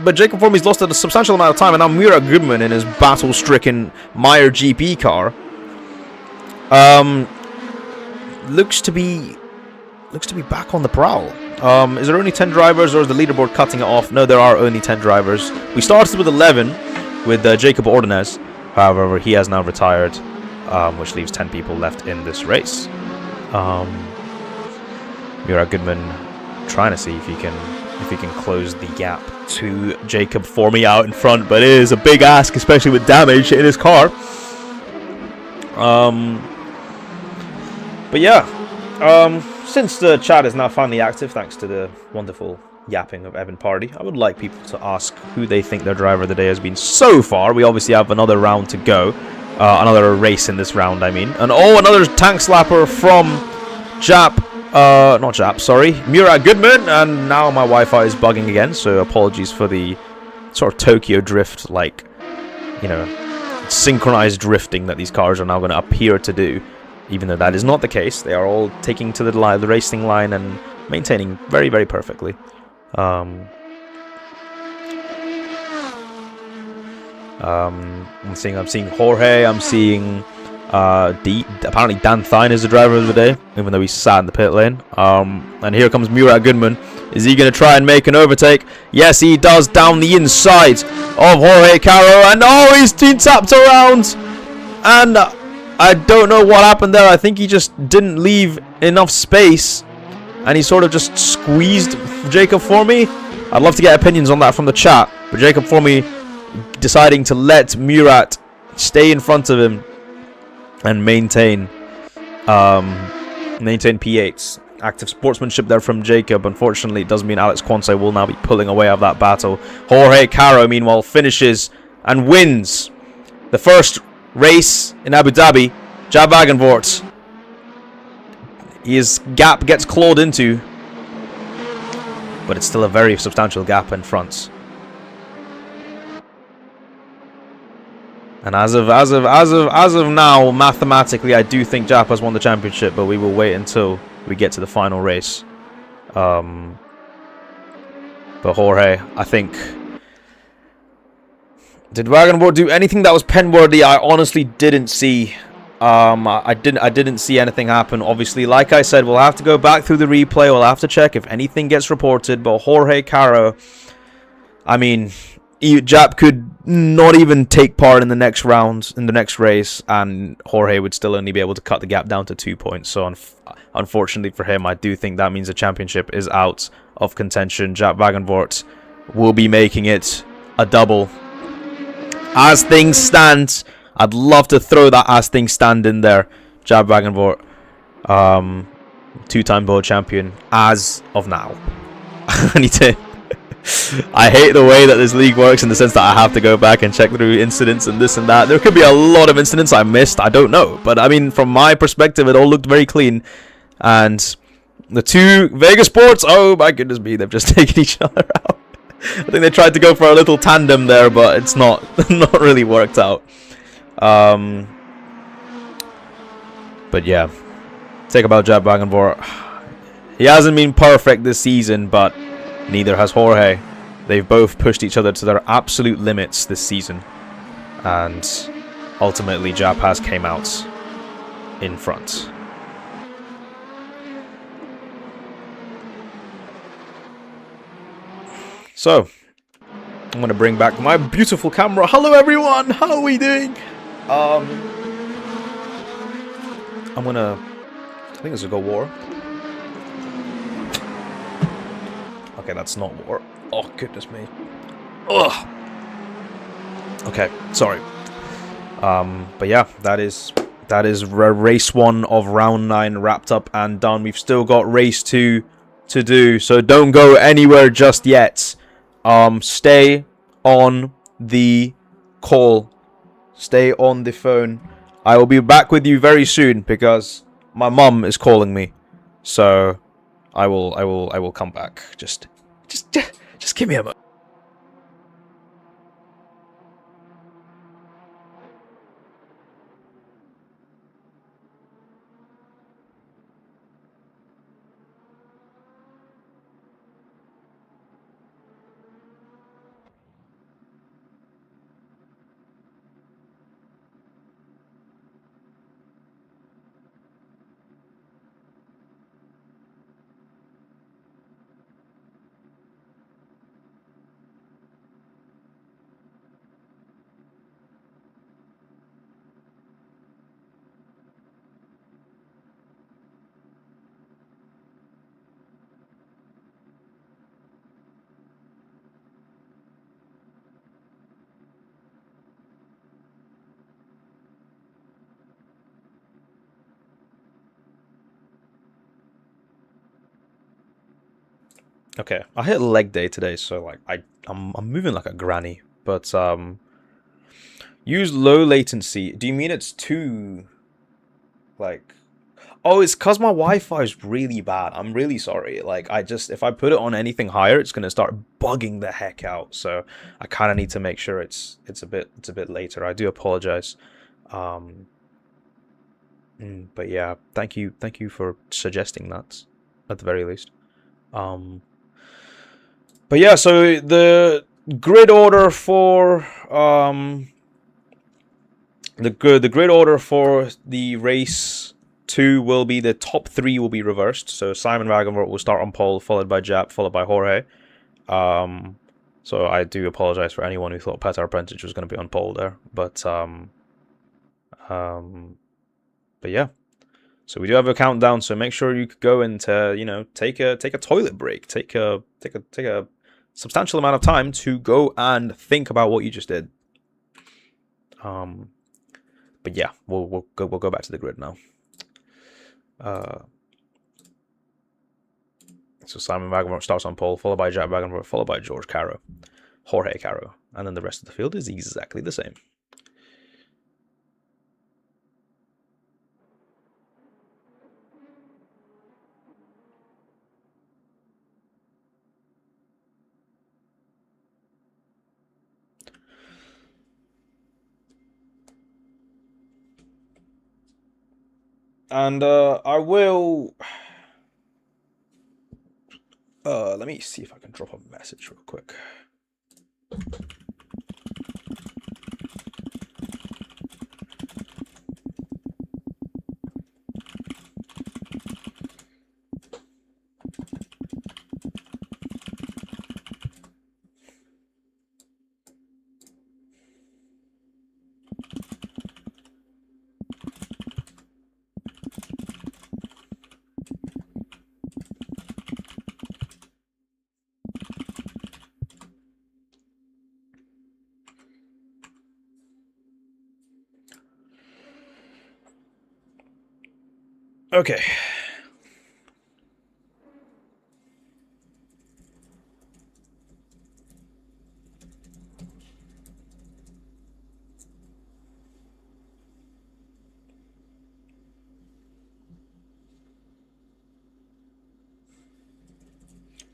But Jacob Formey's lost a substantial amount of time, and now Murat Goodman in his battle-stricken Meyer GP car looks to be back on the prowl. Is there only 10 drivers, or is the leaderboard cutting it off? No, there are only 10 drivers. We started with 11 with Jacob Ordonez. However, he has now retired, which leaves 10 people left in this race. Murat Goodman trying to see if he can close the gap to Jacob Formey out in front, but it is a big ask, especially with damage in his car. But yeah, since the chat is now finally active, thanks to the wonderful yapping of Evan Party, I would like people to ask who they think their driver of the day has been so far. We obviously have another round to go, another race in this round, I mean. And oh, another tank slapper from Murat Goodman, and now my Wi-Fi is bugging again, so apologies for the sort of Tokyo drift, like, you know, synchronized drifting that these cars are now going to appear to do, even though that is not the case. They are all taking to the racing line and maintaining very, very perfectly. I'm seeing Jorge, I'm seeing apparently Dan Thine is the driver of the day, even though he's sat in the pit lane. And here comes Murat Goodman. Is he going to try and make an overtake? Yes, he does, down the inside of Jorge Caro. And oh, he's been tapped around. And I don't know what happened there. I think he just didn't leave enough space, and he sort of just squeezed Jacob Formey. I'd love to get opinions on that from the chat. But Jacob Formey deciding to let Murat stay in front of him and maintain P8s. Active sportsmanship there from Jacob. Unfortunately, it does mean Alex Quonset will now be pulling away of that battle. Jorge Caro, meanwhile, finishes and wins the first race in Abu Dhabi. Jaap Van Voort. His gap gets clawed into, but it's still a very substantial gap in front. And as of now, mathematically, I do think Jaap has won the championship, but we will wait until we get to the final race. But Jorge, I think, did Wagon Voort do anything that was pen worthy? I honestly didn't see. I didn't see anything happen. Obviously, like I said, we'll have to go back through the replay. We'll have to check if anything gets reported. But Jorge Caro, I mean, Jaap could not even take part in the next round, in the next race, and Jorge would still only be able to cut the gap down to 2 points. So unfortunately for him, I do think that means the championship is out of contention. Jaap Van Voort will be making it a double. As things stand, I'd love to throw that as things stand in there. Jaap Van Voort, two-time world champion as of now. I need to... I hate the way that this league works in the sense that I have to go back and check through incidents and this and that. There could be a lot of incidents I missed, I don't know. But I mean, from my perspective, it all looked very clean. And the two Vegas Sports, oh my goodness me, they've just taken each other out. I think they tried to go for a little tandem there, but it's not really worked out. But yeah, take about Jaap Van Voort. He hasn't been perfect this season, but neither has Jorge. They've both pushed each other to their absolute limits this season, and ultimately Jaap has came out in front. So I'm going to bring back my beautiful camera. Hello everyone, how are we doing? I think this will go war. Okay, that's not war. Oh, goodness me. Ugh. Okay, sorry. But yeah, that is race 1 of round 9 wrapped up and done. We've still got race 2 to do, so don't go anywhere just yet. Stay on the call. Stay on the phone. I will be back with you very soon because my mum is calling me. So I will come back. Just give me a moment. Okay, I hit leg day today, so like I'm moving like a granny, but use low latency. Do you mean it's too like? Oh, it's cause my Wi-Fi is really bad. I'm really sorry. Like if I put it on anything higher, it's gonna start bugging the heck out. So I kind of need to make sure it's a bit later. I do apologize. Um, but yeah, thank you for suggesting that at the very least. But yeah, so the grid order for the grid order for the race 2 will be the top 3 will be reversed. So Simon Wagenvort will start on pole, followed by Jap, followed by Jorge. So I do apologize for anyone who thought Petar Prentić was going to be on pole there, but yeah. So we do have a countdown. So make sure you go and take a toilet break, take a substantial amount of time to go and think about what you just did. But yeah, we'll go back to the grid now. So Simon Wagenvort starts on pole, followed by Jack Wagenvort, followed by Jorge Caro, and then the rest of the field is exactly the same. And I will. Let me see if I can drop a message real quick. Okay.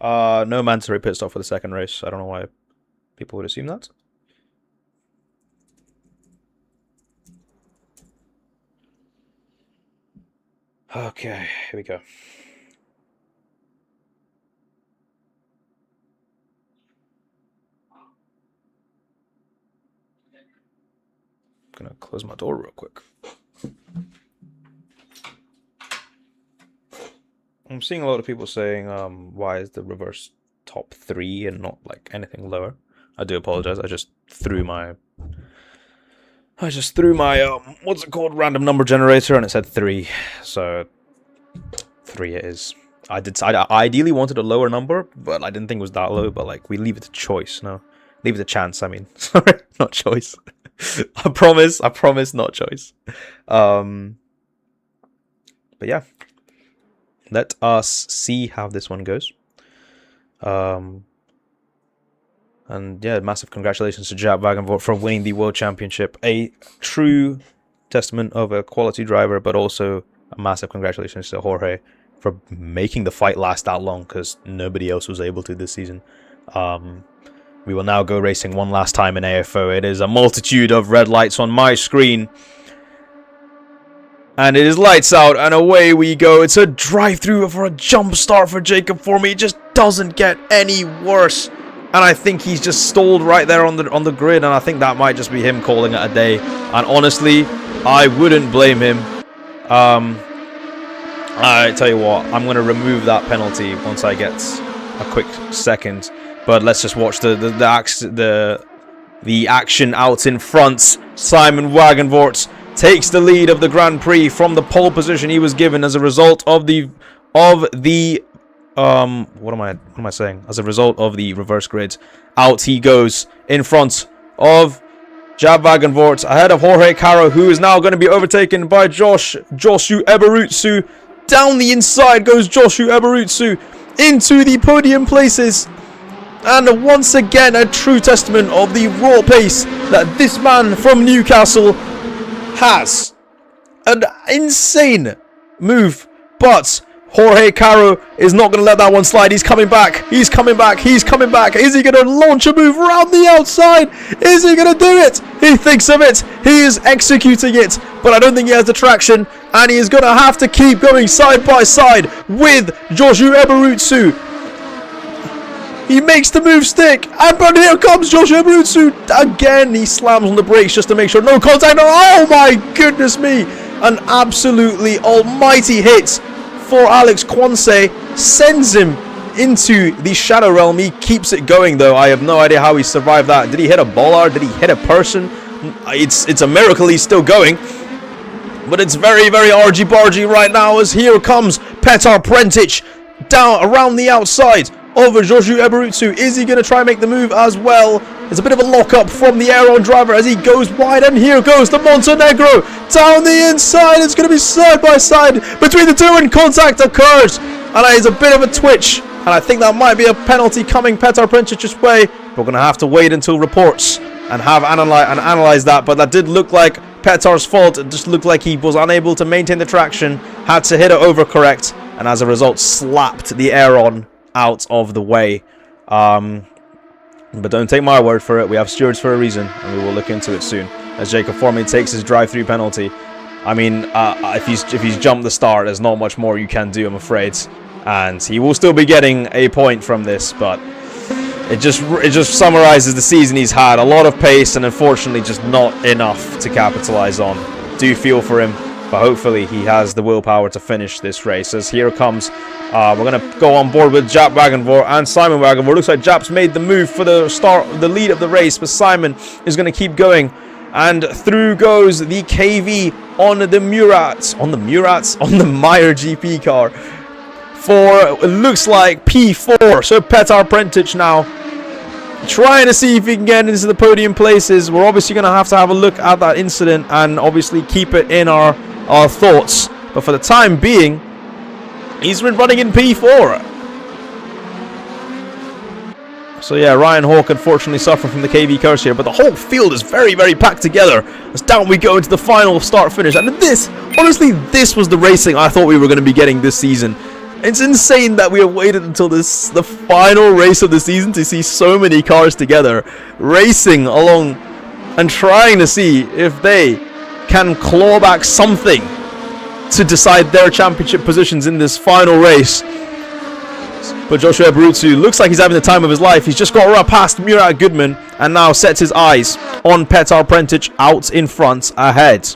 No mandatory pit stop for the second race. I don't know why people would assume that. Okay, here we go. I'm gonna close my door real quick. I'm seeing a lot of people saying, why is the reverse top 3 and not like anything lower? I do apologize. I just threw my what's it called, random number generator, and it said 3, so 3 it is. I ideally wanted a lower number, but I didn't think it was that low. But like, we leave it to choice. No, leave it to chance. I mean, sorry, not choice. I promise, not choice. But yeah, let us see how this one goes. And yeah, massive congratulations to Jaap Wagenvort for winning the World Championship. A true testament of a quality driver, but also a massive congratulations to Jorge for making the fight last that long, because nobody else was able to this season. We will now go racing one last time in AFO. It is a multitude of red lights on my screen. And it is lights out, and away we go. It's a drive-through for a jump start for Jacob Formey. It just doesn't get any worse. And I think he's just stalled right there on the grid, and I think that might just be him calling it a day. And honestly, I wouldn't blame him. I tell you what, I'm going to remove that penalty once I get a quick second. But let's just watch the action out in front. Simon Wagenvoort takes the lead of the Grand Prix from the pole position he was given as a result of the what am I saying? As a result of the reverse grid. Out he goes in front of Jab Wagenvoort, ahead of Jorge Caro, who is now going to be overtaken by Joshua Eberutsu. Down the inside goes Joshua Eberutsu into the podium places. And once again, a true testament of the raw pace that this man from Newcastle has. An insane move, but Jorge Caro is not going to let that one slide. He's coming back. He's coming back. He's coming back. Is he going to launch a move around the outside? Is he going to do it? He thinks of it. He is executing it, but I don't think he has the traction, and he is going to have to keep going side by side with Joshua Eberutsu. He makes the move stick, and but here comes Joshua Eberutsu again. He slams on the brakes just to make sure no contact. Oh my goodness me! An absolutely almighty hit for Alex Quanse, sends him into the Shadow Realm. He keeps it going though. I have no idea how he survived that. Did he hit a bollard? Did he hit a person? It's a miracle he's still going. But it's very, very argy-bargy right now, as here comes Petar Prentić down around the outside over Joshua Eberutsu. Is he going to try and make the move as well? It's a bit of a lock-up from the Aeron driver as he goes wide, and here goes the Montenegro down the inside. It's going to be side by side between the two, and contact occurs, and it is a bit of a twitch, and I think that might be a penalty coming Petar Prentić's way. We're going to have to wait until reports and analyze that, but that did look like Petar's fault. It just looked like he was unable to maintain the traction, had to hit it overcorrect, and as a result slapped the Aeron out of the way. But don't take my word for it. We have stewards for a reason, and we will look into it soon. As Jacob Formey takes his drive-through penalty. I mean, if he's jumped the start, there's not much more you can do, I'm afraid. And he will still be getting a point from this, but it just summarizes the season he's had. A lot of pace, and unfortunately just not enough to capitalize on. Do feel for him, but hopefully he has the willpower to finish this race. As here comes, we're going to go on board with Jap Wagenvoort and Simon Wagenvoort. Looks like Jap's made the move for the lead of the race, but Simon is going to keep going. And through goes the KV on the Meyer GP car for, it looks like, P4. So Petar Prentić now trying to see if he can get into the podium places. We're obviously going to have a look at that incident and obviously keep it in our thoughts. But for the time being, he's been running in P4. So yeah, Ryan Hawke unfortunately suffering from the KV curse here, but the whole field is very, very packed together as down we go into the final start-finish. And honestly, this was the racing I thought we were going to be getting this season. It's insane that we have waited until the final race of the season to see so many cars together racing along and trying to see if they can claw back something to decide their championship positions in this final race. But Joshua Eberutsu looks like he's having the time of his life. He's just got right past Murat Goodman and now sets his eyes on Petar Prentić out in front ahead.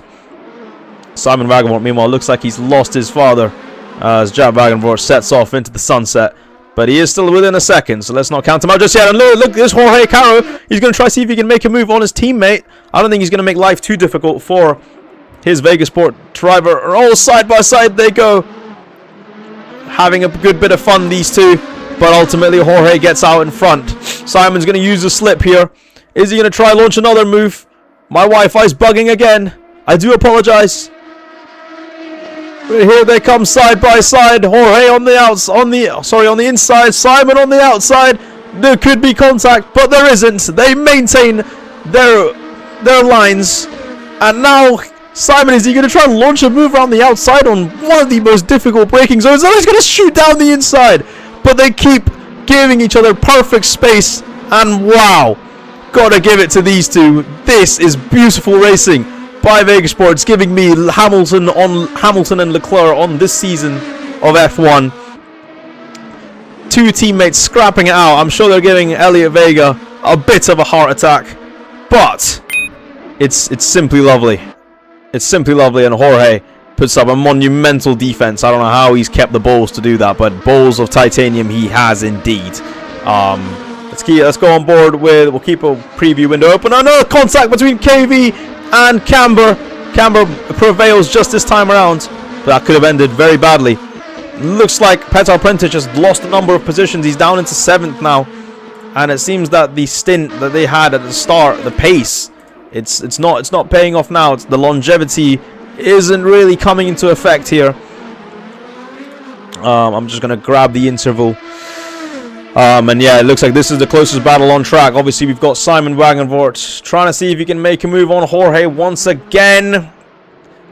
Simon Wagenvoort, meanwhile, looks like he's lost his father as Jab Wagenvoort sets off into the sunset. But he is still within a second, so let's not count him out just yet. And look, there's Jorge Caro. He's going to try to see if he can make a move on his teammate. I don't think he's going to make life too difficult for his Vegasport driver. All side by side they go, having a good bit of fun, these two, but ultimately Jorge gets out in front. Simon's going to use a slip here. Is he going to try launch another move? My Wi-Fi's bugging again. I do apologize. Here they come side by side. Jorge on the inside. Simon on the outside. There could be contact, but there isn't. They maintain their lines, and now Simon, is he going to try and launch a move around the outside on one of the most difficult braking zones? Oh, he's going to shoot down the inside. But they keep giving each other perfect space. And wow, gotta give it to these two. This is beautiful racing by Vegas Sports, giving me Hamilton and Leclerc on this season of F1. Two teammates scrapping it out. I'm sure they're giving Elliot Vega a bit of a heart attack. But it's simply lovely. It's simply lovely, and Jorge puts up a monumental defense. I don't know how he's kept the balls to do that, but balls of titanium he has indeed. Let's go on board with. We'll keep a preview window open. Another contact between KV and Camber. Camber prevails just this time around, but that could have ended very badly. Looks like Petar Prentić has lost a number of positions. He's down into 7th now, and it seems that the stint that they had at the start, the pace, it's not paying off now. The longevity isn't really coming into effect here. I'm just gonna grab the interval. And yeah, it looks like this is the closest battle on track. Obviously, we've got Simon Wagenvoort trying to see if he can make a move on Jorge once again.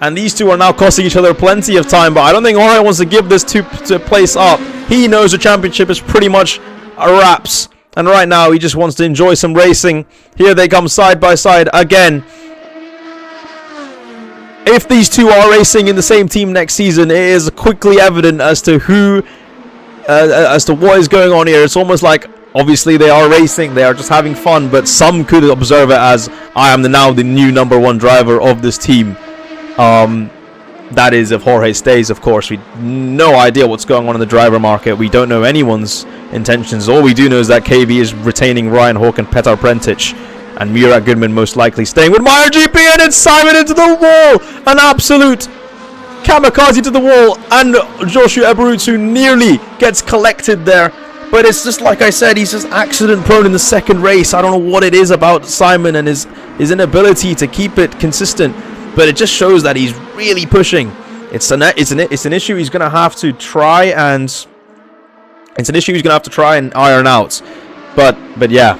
And these two are now costing each other plenty of time, but I don't think Jorge wants to give this to place up. He knows the championship is pretty much a wraps. And right now, he just wants to enjoy some racing. Here they come side by side again. If these two are racing in the same team next season, it is quickly evident as to what is going on here. It's almost like, obviously they are racing, they are just having fun, but some could observe it as, I am now the new #1 driver of this team. That is if Jorge stays, of course. We no idea what's going on in the driver market. We don't know anyone's intentions. All we do know is that KV is retaining Ryan Hawke and Petar Prentić, and Murat Goodman most likely staying with Meyer GP, and it's Simon into the wall! An absolute kamikaze to the wall, and Joshua Eberutsu nearly gets collected there. But it's just like I said, he's just accident prone in the second race. I don't know what it is about Simon and his inability to keep it consistent, but it just shows that he's really pushing. It's an issue he's gonna have to try and iron out. But yeah.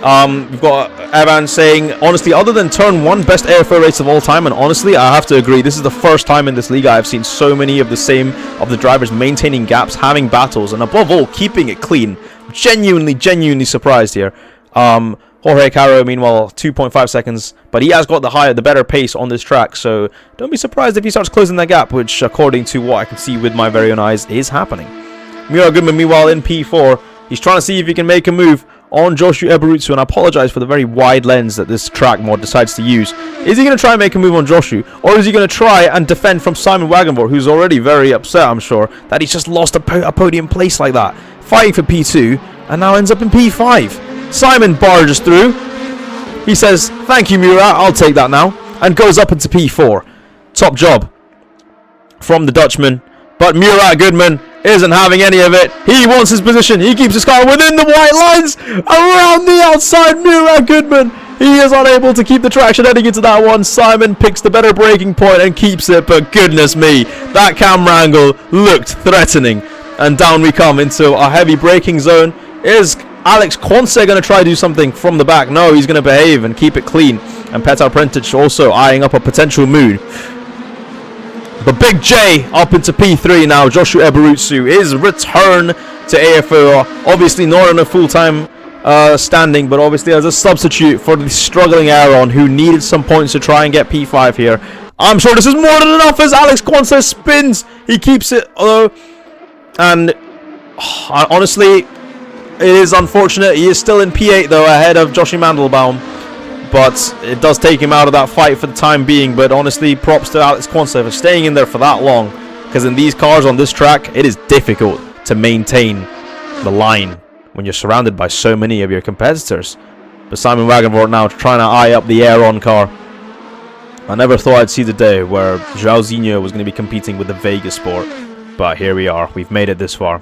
We've got Evan saying, honestly, other than turn 1, best airflow race of all time, and honestly, I have to agree, this is the first time in this league I've seen so many of the drivers maintaining gaps, having battles, and above all, keeping it clean. Genuinely surprised here. Jorge Caro, meanwhile, 2.5 seconds, but he has got the better pace on this track, so don't be surprised if he starts closing that gap, which, according to what I can see with my very own eyes, is happening. Murat Goodman, meanwhile, in P4, he's trying to see if he can make a move on Joshua Eberutsu, and I apologize for the very wide lens that this track mod decides to use. Is he going to try and make a move on Joshua, or is he going to try and defend from Simon Wagenvoort, who's already very upset, I'm sure, that he's just lost a podium place like that, fighting for P2, and now ends up in P5. Simon barges through. He says, thank you, Murat, I'll take that now, and goes up into P4. Top job from the Dutchman, but Murat Goodman isn't having any of it. He wants his position. He keeps his car within the white lines. Around the outside, Murat Goodman. He is unable to keep the traction heading into that one. Simon picks the better braking point and keeps it. But goodness me, that camera angle looked threatening. And down we come into a heavy braking zone. Is Alex Quance going to try to do something from the back? No, he's going to behave and keep it clean. And Petar Prentić also eyeing up a potential mood. But Big J up into P3 now. Joshua Eberutsu, his return to AFO. Obviously not on a full-time standing, but obviously as a substitute for the struggling Aaron, who needed some points to try and get P5 here. I'm sure this is more than enough as Alex Quance spins. He keeps it, and honestly, it is unfortunate. He is still in P8 though, ahead of Joshi Mandelbaum. But it does take him out of that fight for the time being. But honestly, props to Alex Quance for staying in there for that long. Because in these cars on this track, it is difficult to maintain the line when you're surrounded by so many of your competitors. But Simon Wagenvoort now trying to eye up the Aeron car. I never thought I'd see the day where Joãozinho was going to be competing with the Vegas Sport. But here we are. We've made it this far.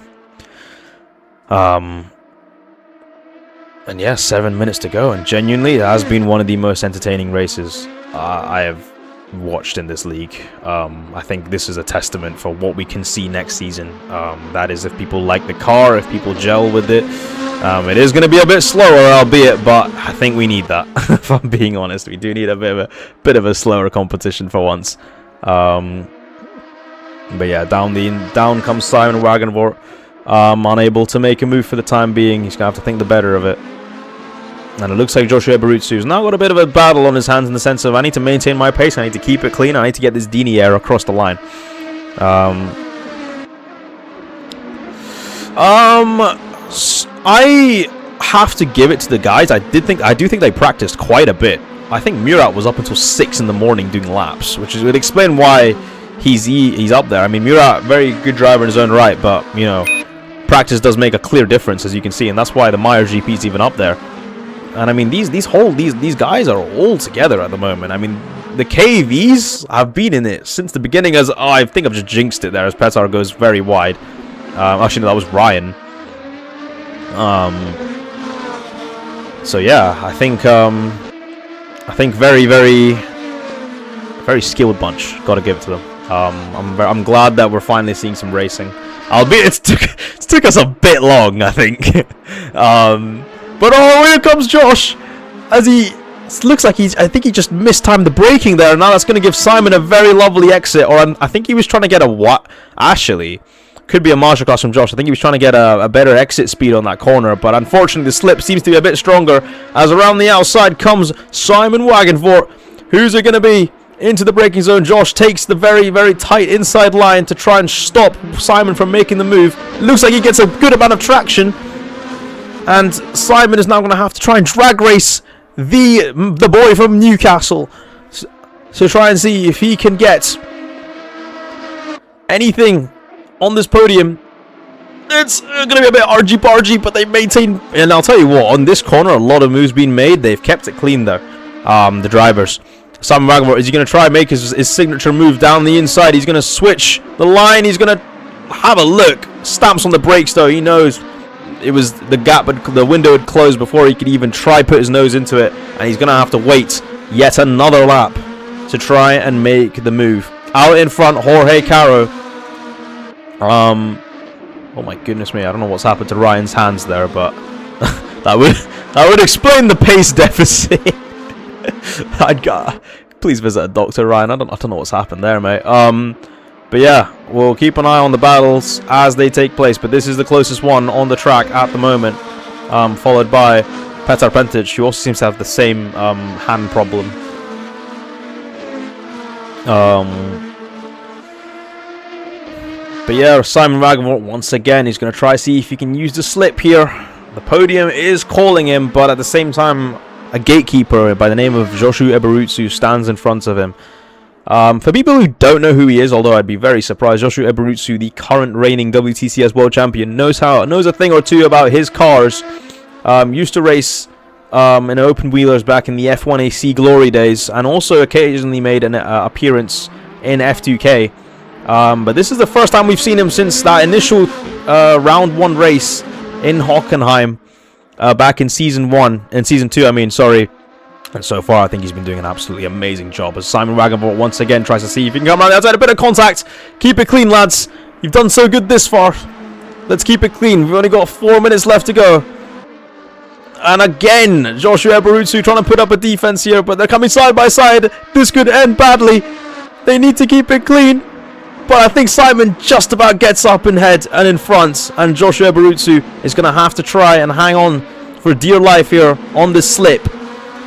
And yeah, 7 minutes to go, and genuinely, it has been one of the most entertaining races I have watched in this league. I think this is a testament for what we can see next season. That is, if people like the car, if people gel with it. It is going to be a bit slower, albeit, but I think we need that. If I'm being honest, we do need a bit of a slower competition for once. But yeah, down comes Simon Wagenvort. Unable to make a move for the time being. He's going to have to think the better of it. And it looks like Joshua Barutsu's now got a bit of a battle on his hands in the sense of, I need to maintain my pace, I need to keep it clean, I need to get this Dini air across the line. I have to give it to the guys. I do think they practiced quite a bit. I think Murat was up until 6 in the morning doing laps, which would explain why he's up there. I mean, Murat, very good driver in his own right, but you know, practice does make a clear difference, as you can see, and that's why the Meyer GP is even up there. And I mean, these guys are all together at the moment. I mean, the KVs have been in it since the beginning. As I think I've just jinxed it there, as Petar goes very wide. Actually, no, that was Ryan. So yeah, I think very, very, very skilled bunch. Got to give it to them. I'm glad that we're finally seeing some racing. Albeit it took us a bit long, I think. But oh, here comes Josh, as he looks like I think he just mistimed the braking there. Now that's going to give Simon a very lovely exit. Or I think he was trying to get a what? Actually, could be a marshal class from Josh. I think he was trying to get a better exit speed on that corner. But unfortunately, the slip seems to be a bit stronger. As around the outside comes Simon Wagenvort. Who's it going to be? Into the braking zone. Josh takes the very, very tight inside line to try and stop Simon from making the move. Looks like he gets a good amount of traction. And Simon is now going to have to try and drag race the boy from Newcastle. So try and see if he can get anything on this podium. It's going to be a bit argy-bargy, but they maintain. And I'll tell you what, on this corner, a lot of moves being made. They've kept it clean there, the drivers. Simon Wagenvort, is he going to try and make his signature move down the inside? He's going to switch the line. He's going to have a look. Stamps on the brakes, though. He knows it was the gap, but the window had closed before he could even try put his nose into it, and he's going to have to wait yet another lap to try and make the move. Out in front, Jorge Caro. Oh my goodness me, I don't know what's happened to Ryan's hands there, but that would explain the pace deficit. Please visit a doctor, Ryan. I don't know what's happened there, mate. But yeah, we'll keep an eye on the battles as they take place. But this is the closest one on the track at the moment, followed by Petar Pentic, who also seems to have the same hand problem. But yeah, Simon Wagenvort once again, he's going to try see if he can use the slip here. The podium is calling him, but at the same time, a gatekeeper by the name of Joshua Eberutsu stands in front of him. For people who don't know who he is, although I'd be very surprised, Joshua Eberutsu, the current reigning WTCS World Champion, knows a thing or two about his cars. Used to race in open wheelers back in the F1AC glory days, and also occasionally made an appearance in F2K. But this is the first time we've seen him since that initial round 1 race in Hockenheim back in season 2, I mean, sorry. And so far, I think he's been doing an absolutely amazing job as Simon Wagenvort once again tries to see if he can come around the outside. A bit of contact. Keep it clean, lads. You've done so good this far. Let's keep it clean. We've only got 4 minutes left to go. And again, Joshua Eberutsu trying to put up a defense here, but they're coming side by side. This could end badly. They need to keep it clean. But I think Simon just about gets up in head and in front. And Joshua Eberutsu is going to have to try and hang on for dear life here on this slip.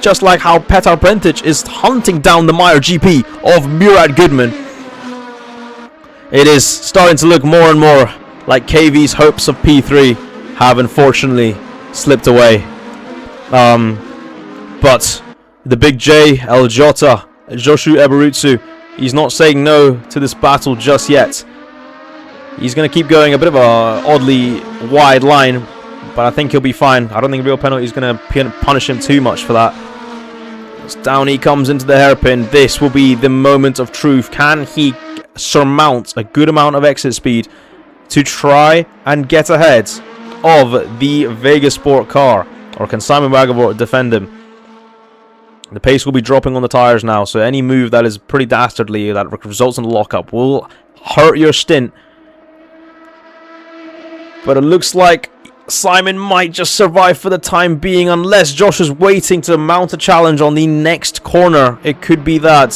Just like how Petar Pentic is hunting down the Meyer GP of Murat Goodman. It is starting to look more and more like KV's hopes of P3 have unfortunately slipped away. But the big J, El Jota, Joshua Eberutsu, he's not saying no to this battle just yet. He's going to keep going a bit of a oddly wide line, but I think he'll be fine. I don't think real penalty is going to punish him too much for that. Down he comes into the hairpin. This will be the moment of truth. Can he surmount a good amount of exit speed to try and get ahead of the Vegas Sport car? Or can Simon Wagenvort defend him? The pace will be dropping on the tyres now, so any move that is pretty dastardly, that results in a lockup, will hurt your stint. But it looks like Simon might just survive for the time being, unless Josh is waiting to mount a challenge on the next corner. It could be that.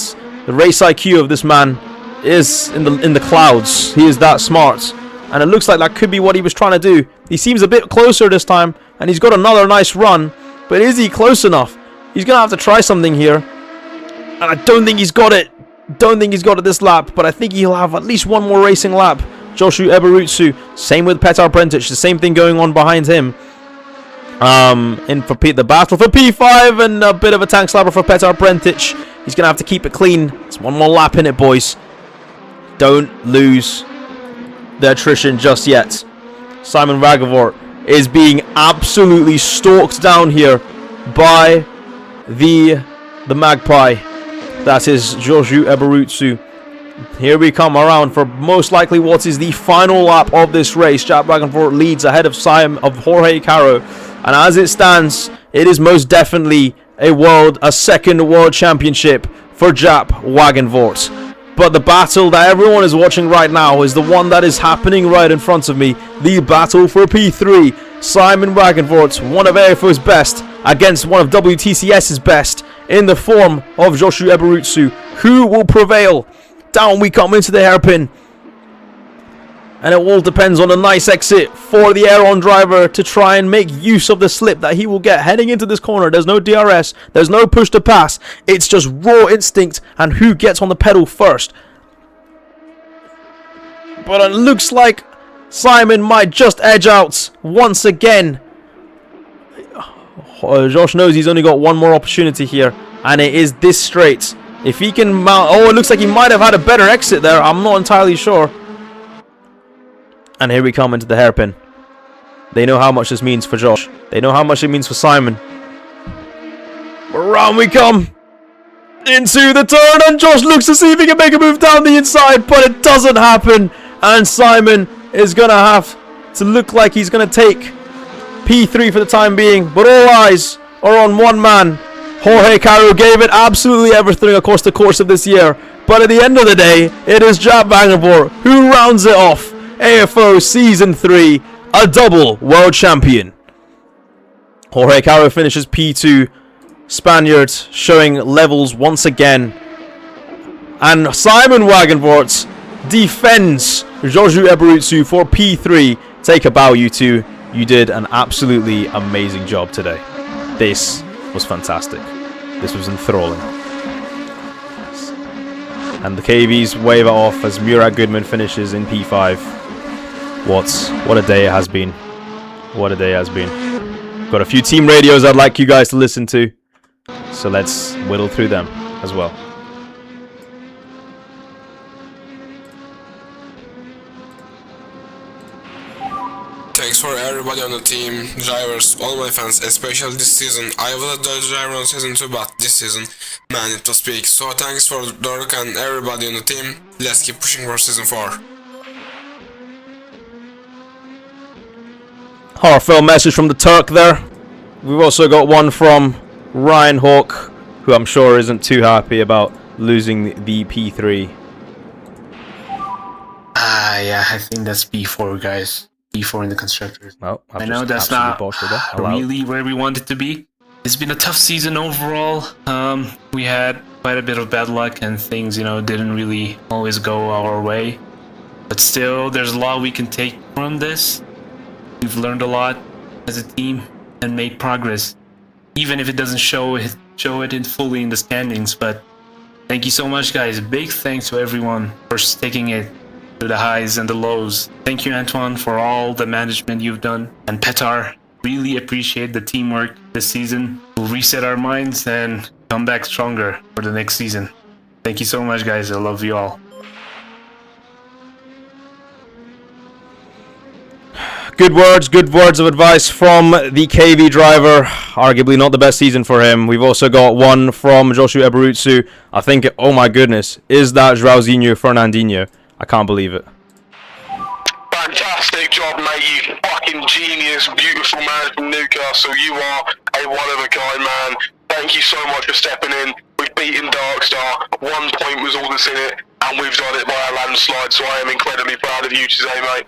The race IQ of this man is in the clouds. He is that smart. And it looks like that could be what he was trying to do. He seems a bit closer this time, and he's got another nice run. But is he close enough? He's going to have to try something here. And I don't think he's got it. Don't think he's got it this lap, but I think he'll have at least one more racing lap. Joshua Eberutsu, same with Petar Brentić, the same thing going on behind him. The battle for P5, and a bit of a tank slapper for Petar Brentić. He's going to have to keep it clean. It's one more lap in it, boys. Don't lose the attrition just yet. Simon Wagenvoort is being absolutely stalked down here by the Magpie. That is Joshua Eberutsu. Here we come around for most likely what is the final lap of this race. Jack Wagenvoort leads ahead of Jorge Caro, and as it stands, it is most definitely a second world championship for Jaap Wagenvoort. But the battle that everyone is watching right now is the one that is happening right in front of me. The battle for P3. Simon Wagenvoort, one of AFO's best, against one of WTCS's best, in the form of Joshua Eberutsu. Who will prevail? Down we come into the hairpin. And it all depends on a nice exit for the Aeron driver to try and make use of the slip that he will get heading into this corner. There's no DRS. There's no push to pass. It's just raw instinct and who gets on the pedal first. But it looks like Simon might just edge out once again. Josh knows he's only got one more opportunity here, and it is this straight. If he can mount... Oh, it looks like he might have had a better exit there. I'm not entirely sure. And here we come into the hairpin. They know how much this means for Josh. They know how much it means for Simon. Around we come. Into the turn, and Josh looks to see if he can make a move down the inside, but it doesn't happen. And Simon is going to have to look like he's going to take P3 for the time being. But all eyes are on one man. Jorge Caro gave it absolutely everything across the course of this year. But at the end of the day, it is Jaap Wagenvoort who rounds it off. AFO Season 3, a double world champion. Jorge Caro finishes P2. Spaniard showing levels once again. And Simon Wagenvoort defends Joshua Eberutsu for P3. Take a bow, you two. You did an absolutely amazing job today. This was fantastic. This was enthralling. And the KVs wave it off as Murat Goodman finishes in P5. What a day it has been. What a day it has been. Got a few team radios I'd like you guys to listen to. So let's whittle through them as well. Thanks for everybody on the team, drivers, all my fans, especially this season. I was a Dutch driver on season 2, but this season, man, it was big. So thanks for Dork and everybody on the team. Let's keep pushing for season 4. Heartfelt message from the Turk there. We've also got one from Ryan Hawk, who I'm sure isn't too happy about losing the P3. Yeah, I think that's P4, guys. P4 in the constructors. Well, I know that's not really where we want it to be. It's been a tough season overall. We had quite a bit of bad luck and things, didn't really always go our way. But still, there's a lot we can take from this. We've learned a lot as a team and made progress, even if it doesn't show it in fully in the standings. But thank you so much, guys. Big thanks to everyone for sticking it through the highs and the lows. Thank you, Antoine, for all the management you've done. And Petar, really appreciate the teamwork this season. We'll reset our minds and come back stronger for the next season. Thank you so much, guys. I love you all. Good words of advice from the KV driver. Arguably not the best season for him. We've also got one from Joshua Eberutsu. I think, oh my goodness, is that Joãozinho Fernandinho? I can't believe it. Fantastic job, mate. You fucking genius, beautiful man from Newcastle. You are a one of a kind man. thank you so much for stepping in. We've beaten Darkstar. 1 point was all that's in it, and we've done it by a landslide, so I am incredibly proud of you today, mate.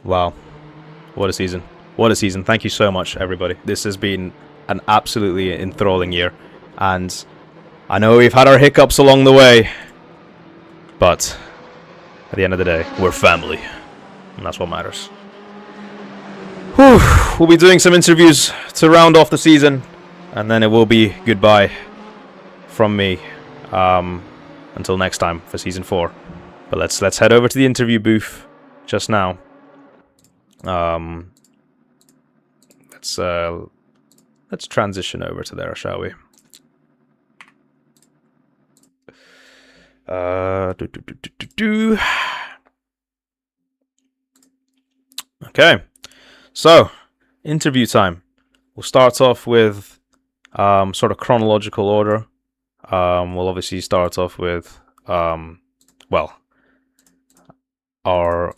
Wow. What a season. What a season. Thank you so much, everybody. This has been an absolutely enthralling year. And I know we've had our hiccups along the way, but at the end of the day, we're family. And that's what matters. Whew. We'll be doing some interviews to round off the season, and then it will be goodbye from me until next time for season 4. But let's head over to the interview booth just now. Let's transition over to there, shall we? Okay, so interview time. We'll start off with sort of chronological order. We'll obviously start off with well, our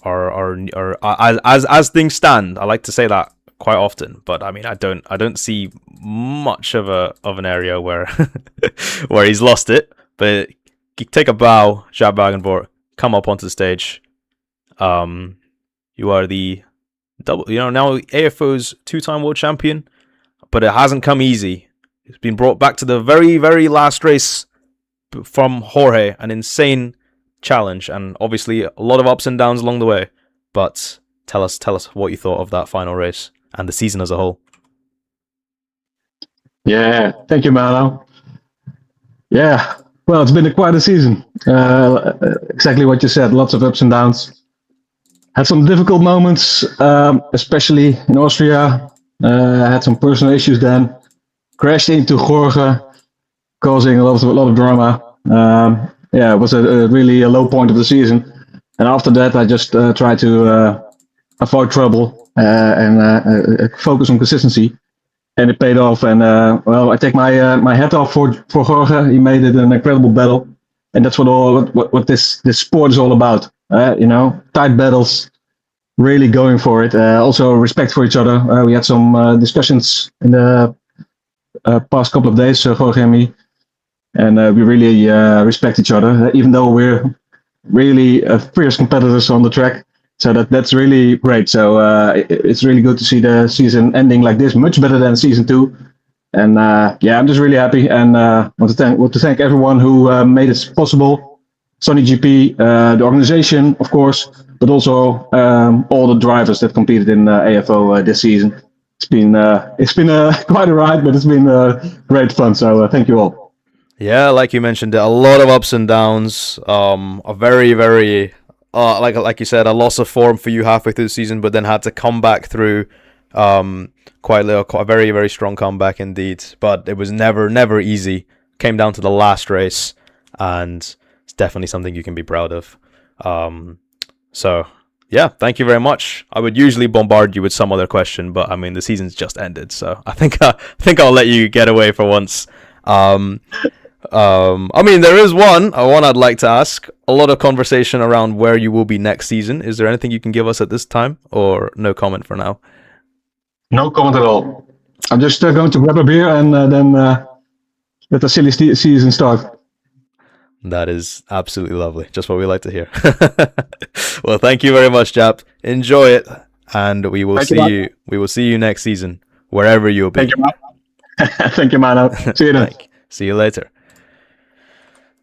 as things stand. I like to say that quite often, but I mean I don't see much of an area where where he's lost it. But take a bow, Jaap Wagenvoort, come up onto the stage. You are the now AFO's 2-time world champion, but it hasn't come easy. It's been brought back to the very, very last race from Jorge, an insane challenge, and obviously a lot of ups and downs along the way. But tell us what you thought of that final race and the season as a whole. Yeah, thank you, Mano. Yeah, well, it's been quite a season. Exactly what you said, lots of ups and downs. Had some difficult moments, especially in Austria. Had some personal issues then. Crashed into Jorge, causing a lot of drama. Yeah, it was really a low point of the season. And after that, I just tried to avoid trouble and focus on consistency. And it paid off. And well, I take my hat off for Jorge. He made it an incredible battle, and that's what this sport is all about. Tight battles, really going for it. Also respect for each other. We had some discussions in the past couple of days, Jorge and me, and we really respect each other, even though we're really fierce competitors on the track. So that's really great. So it's really good to see the season ending like this, much better than season 2. And yeah, I'm just really happy, and want to thank everyone who made it possible. Sonny GP, the organization, of course, but also all the drivers that competed in AFO this season. It's been quite a ride, but it's been great fun. So thank you all. Yeah, like you mentioned, a lot of ups and downs. A very, very like you said, a loss of form for you halfway through the season, but then had to come back through quite a very, very strong comeback indeed. But it was never easy. Came down to the last race, and it's definitely something you can be proud of. So yeah, thank you very much. I would usually bombard you with some other question, but I mean the season's just ended, so I think I'll let you get away for once. I mean, there is one I'd like to ask. A lot of conversation around where you will be next season. Is there anything you can give us at this time, or no comment for now? No comment at all. I'm just going to grab a beer and then let the silly season start. That is absolutely lovely. Just what we like to hear. Well, thank you very much, Jaap. Enjoy it, and we will see you next season, wherever you'll be. Thank you, man. Thank you, man. See you then. See you later.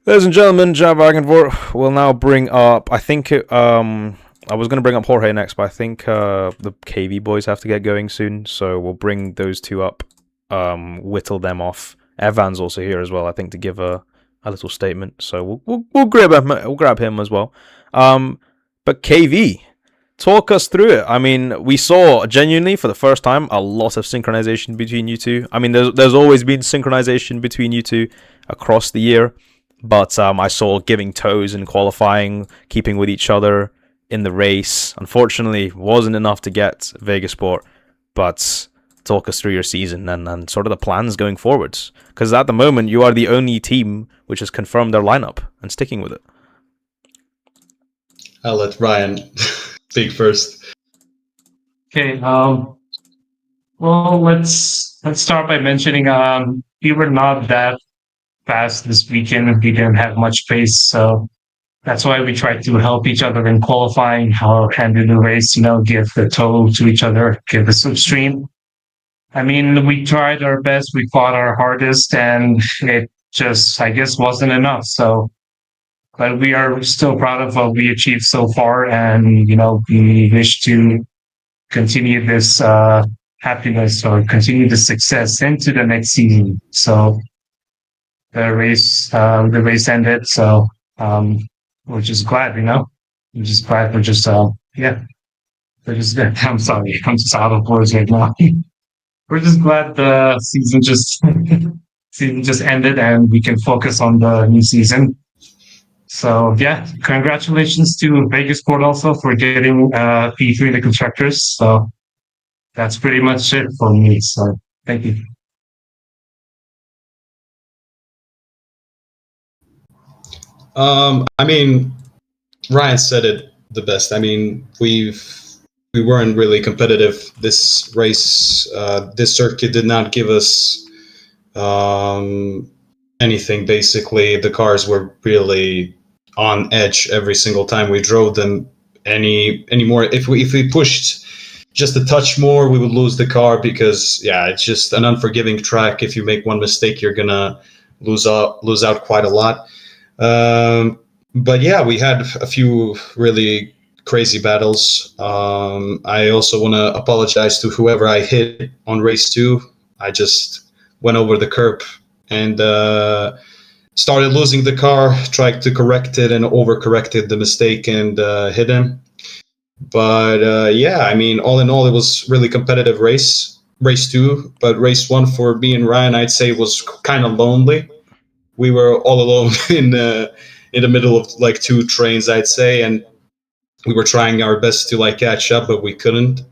Ladies and gentlemen, Jaap Wagenvoort will now bring up, I think, I was going to bring up Jorge next, but I think the KV boys have to get going soon, so we'll bring those two up, whittle them off. Evan's also here as well, I think, to give a little statement, so we'll grab him as well. But KV, talk us through it. I mean, we saw genuinely for the first time a lot of synchronization between you two. I mean, there's always been synchronization between you two across the year, but I saw giving toes in qualifying, keeping with each other in the race. Unfortunately, wasn't enough to get Vegasport, but talk us through your season and sort of the plans going forwards. Because at the moment, you are the only team which has confirmed their lineup and sticking with it. I'll let Ryan speak first. Okay. Well, let's start by mentioning we were not that fast this weekend. We didn't have much pace, so that's why we tried to help each other in qualifying how and in the race. Give the tow to each other, give the slipstream. I mean, we tried our best, we fought our hardest, and it just, I guess, wasn't enough. So, but we are still proud of what we achieved so far, and we wish to continue this happiness or continue the success into the next season. So the race ended. So we're just glad, we're just glad. We're just yeah. We're just. I'm sorry. I'm just out of words right now. We're just glad the season just ended and we can focus on the new season. So yeah, congratulations to Vegas Sport also for getting P3 in the constructors. So that's pretty much it for me. So thank you. I mean, Ryan said it the best. I mean, we weren't really competitive this race. This circuit did not give us anything. Basically, the cars were really on edge every single time we drove them. Any more? If we pushed just a touch more, we would lose the car because it's just an unforgiving track. If you make one mistake, you're gonna lose out quite a lot. But yeah, we had a few really crazy battles. I also want to apologize to whoever I hit on race 2. I just went over the curb and started losing the car, tried to correct it and overcorrected the mistake and hit him. But I mean, all in all, it was really competitive race 2. But race 1 for me and Ryan, I'd say was kind of lonely. We were all alone in the middle of like 2 trains, I'd say, and we were trying our best to like catch up, but we couldn't.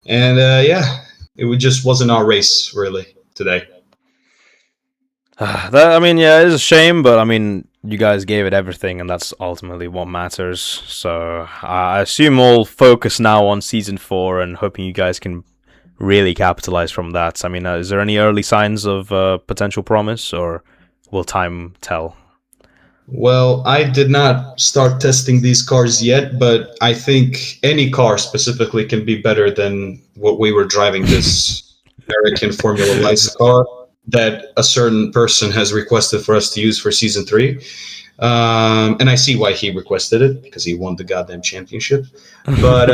And it just wasn't our race really today. I mean, yeah, it is a shame, but I mean, you guys gave it everything, and that's ultimately what matters. So I assume we'll focus now on season 4 and hoping you guys can really capitalize from that. I mean, is there any early signs of potential promise, or will time tell? Well, I did not start testing these cars yet, but I think any car specifically can be better than what we were driving this American Formula Lights car that a certain person has requested for us to use for season 3. And I see why he requested it, because he won the goddamn championship. But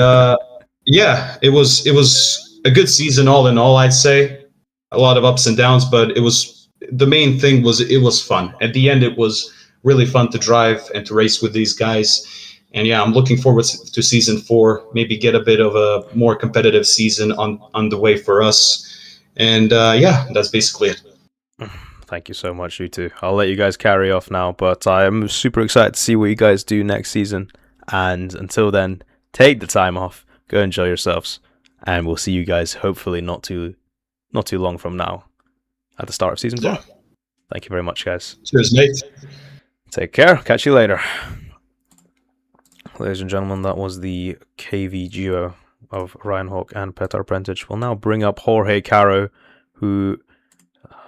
it was a good season all in all, I'd say. A lot of ups and downs, but the main thing was it was fun. At the end, it was really fun to drive and to race with these guys. And I'm looking forward to season 4, maybe get a bit of a more competitive season on the way for us. And that's basically it. Thank you so much, you two. I'll let you guys carry off now, but I'm super excited to see what you guys do next season. And until then, take the time off, go enjoy yourselves, and we'll see you guys hopefully not too long from now at the start of season 4. Yeah. Thank you very much, guys. Cheers, mate. Take care. Catch you later. Ladies and gentlemen, that was the KV duo of Ryan Hawk and Petar Prentić. We'll now bring up Jorge Caro, who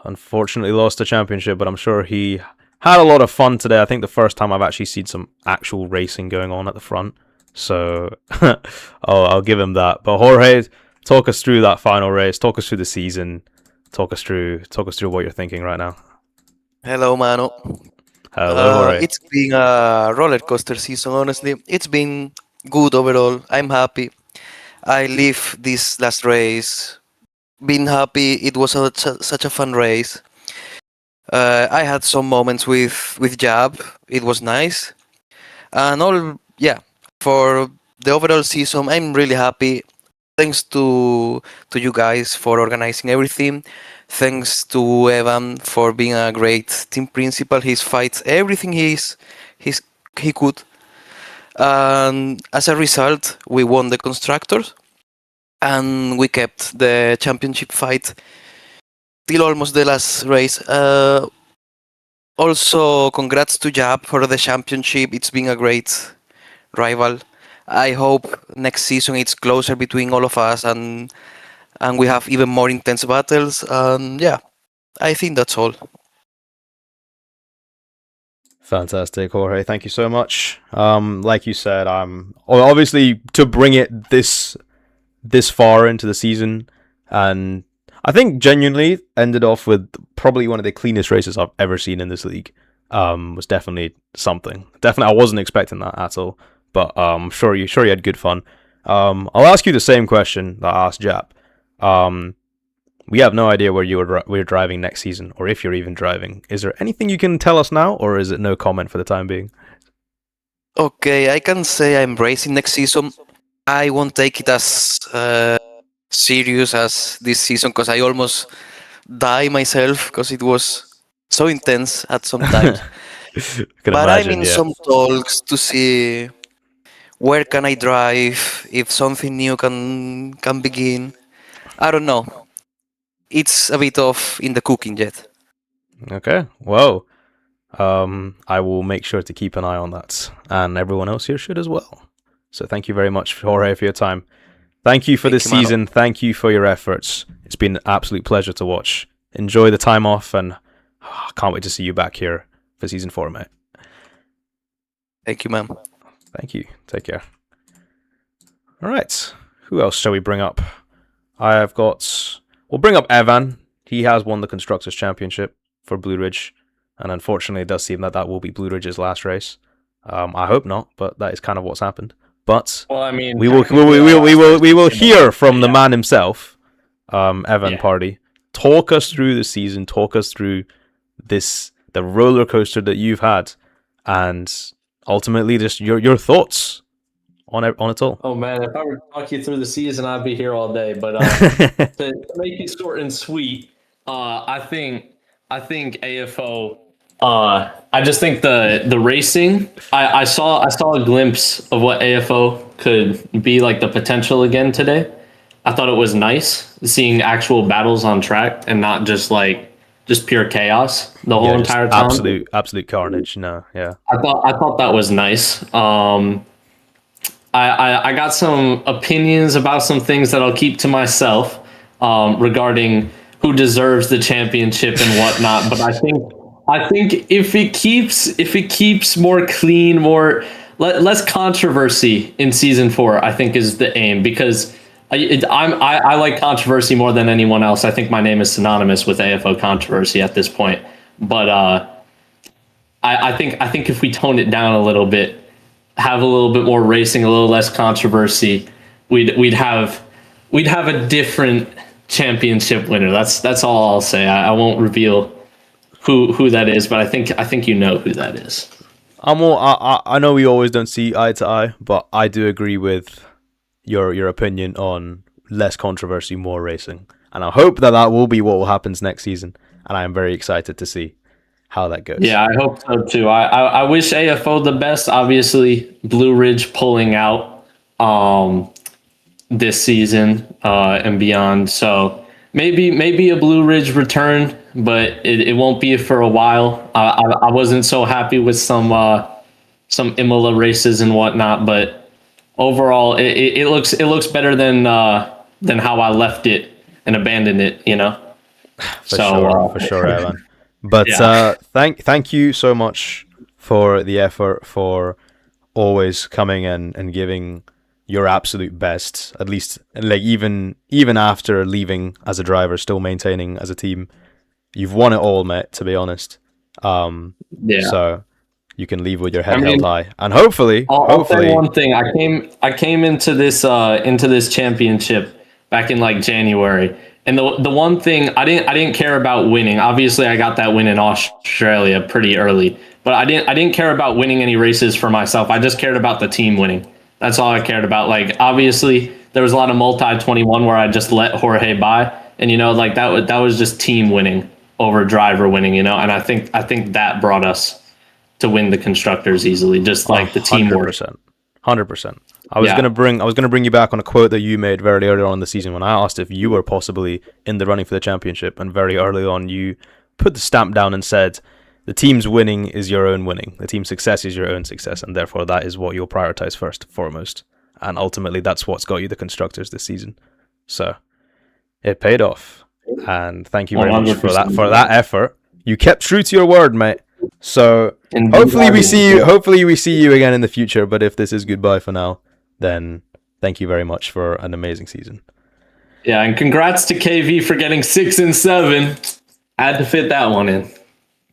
unfortunately lost the championship, but I'm sure he had a lot of fun today. I think the first time I've actually seen some actual racing going on at the front. So I'll give him that. But Jorge, talk us through that final race. Talk us through the season. Talk us through what you're thinking right now. Hello, Mano. Hello, Jorge. It's been a roller coaster season, honestly. It's been good overall. I'm happy. I live this last race being happy. It was such a fun race. I had some moments with Jab. It was nice. And for the overall season, I'm really happy. Thanks to you guys for organizing everything. Thanks to Evan for being a great team principal. He fights everything he could. And as a result, we won the constructors. And we kept the championship fight till almost the last race. Also, congrats to Jab for the championship. It's been a great rival. I hope next season it's closer between all of us and and we have even more intense battles. And yeah, I think that's all. Fantastic, Jorge. Thank you so much. Like you said, obviously to bring it this far into the season, and I think genuinely ended off with probably one of the cleanest races I've ever seen in this league. Was definitely something. Definitely, I wasn't expecting that at all. But sure you had good fun. I'll ask you the same question that I asked Jap. We have no idea where we're driving next season, or if you're even driving. Is there anything you can tell us now, or is it no comment for the time being? Okay, I can say I'm racing next season. I won't take it as serious as this season because I almost die myself because it was so intense at some times. But I'm in some talks to see where can I drive, if something new can begin. I don't know. It's a bit off in the cooking yet. Okay, well, I will make sure to keep an eye on that, and everyone else here should as well. So thank you very much, Jorge, for your time. Thank you for this season. Thank you for your efforts. It's been an absolute pleasure to watch. Enjoy the time off, and I can't wait to see you back here for season 4, mate. Thank you, man. Thank you. Take care. All right. Who else shall we bring up? We'll bring up Evan. He has won the Constructors' Championship for Blue Ridge, and unfortunately it does seem that will be Blue Ridge's last race. I hope not, but that is kind of what's happened. But well, I mean, we will hear from the man himself, Evan Party. Talk us through the season. Talk us through the roller coaster that you've had, and ultimately just your thoughts on it all. Oh man, if I were to talk you through the season, I'd be here all day. But to make it short and sweet, I think AFO. I just think the racing. I saw a glimpse of what AFO could be like, the potential again today. I thought it was nice seeing actual battles on track and not just pure chaos the whole entire time. Absolute carnage. No, yeah. I thought that was nice. I got some opinions about some things that I'll keep to myself regarding who deserves the championship and whatnot. But I think if it keeps more clean, less controversy in season 4, I think is the aim, because I like controversy more than anyone else. I think my name is synonymous with AFO controversy at this point. But I think if we tone it down a little bit, have a little bit more racing, a little less controversy, we'd have a different championship winner. That's all I'll say. I won't reveal who that is, but I think you know who that is. I know we always don't see eye to eye, but I do agree with your opinion on less controversy, more racing, and I hope that will be what will happen next season, and I am very excited to see how that goes. Yeah, I hope so too. I wish AFO the best. Obviously, Blue Ridge pulling out this season and beyond. So maybe a Blue Ridge return, but it won't be for a while. I wasn't so happy with some Imola races and whatnot, but overall, it looks better than how I left it and abandoned it. You know. For sure, Evan. But thank you so much for the effort, for always coming and giving your absolute best. At least, even after leaving as a driver, still maintaining as a team. You've won it all, mate. To be honest, So you can leave with your head held high, and hopefully, I'll say one thing. I came into this championship back in January. And the one thing I didn't care about winning. Obviously, I got that win in Australia pretty early, but I didn't care about winning any races for myself. I just cared about the team winning. That's all I cared about. Obviously, there was a lot of multi-21 where I just let Jorge by, and that was just team winning over driver winning. And I think that brought us to win the constructors easily, just the teamwork. 100%. I was gonna bring you back on a quote that you made very early on in the season when I asked if you were possibly in the running for the championship, and very early on you put the stamp down and said the team's winning is your own winning, the team's success is your own success, and therefore that is what you'll prioritize first and foremost. And ultimately that's what's got you the constructors this season. So It paid off, and thank you very much for 100%. that effort. You kept true to your word, mate. So Indeed, hopefully I we did. see you. Hopefully we see you again in the future. But if this is goodbye for now, then thank you very much for an amazing season. Yeah, and congrats to KV for getting 6 and 7. I had to fit that one in.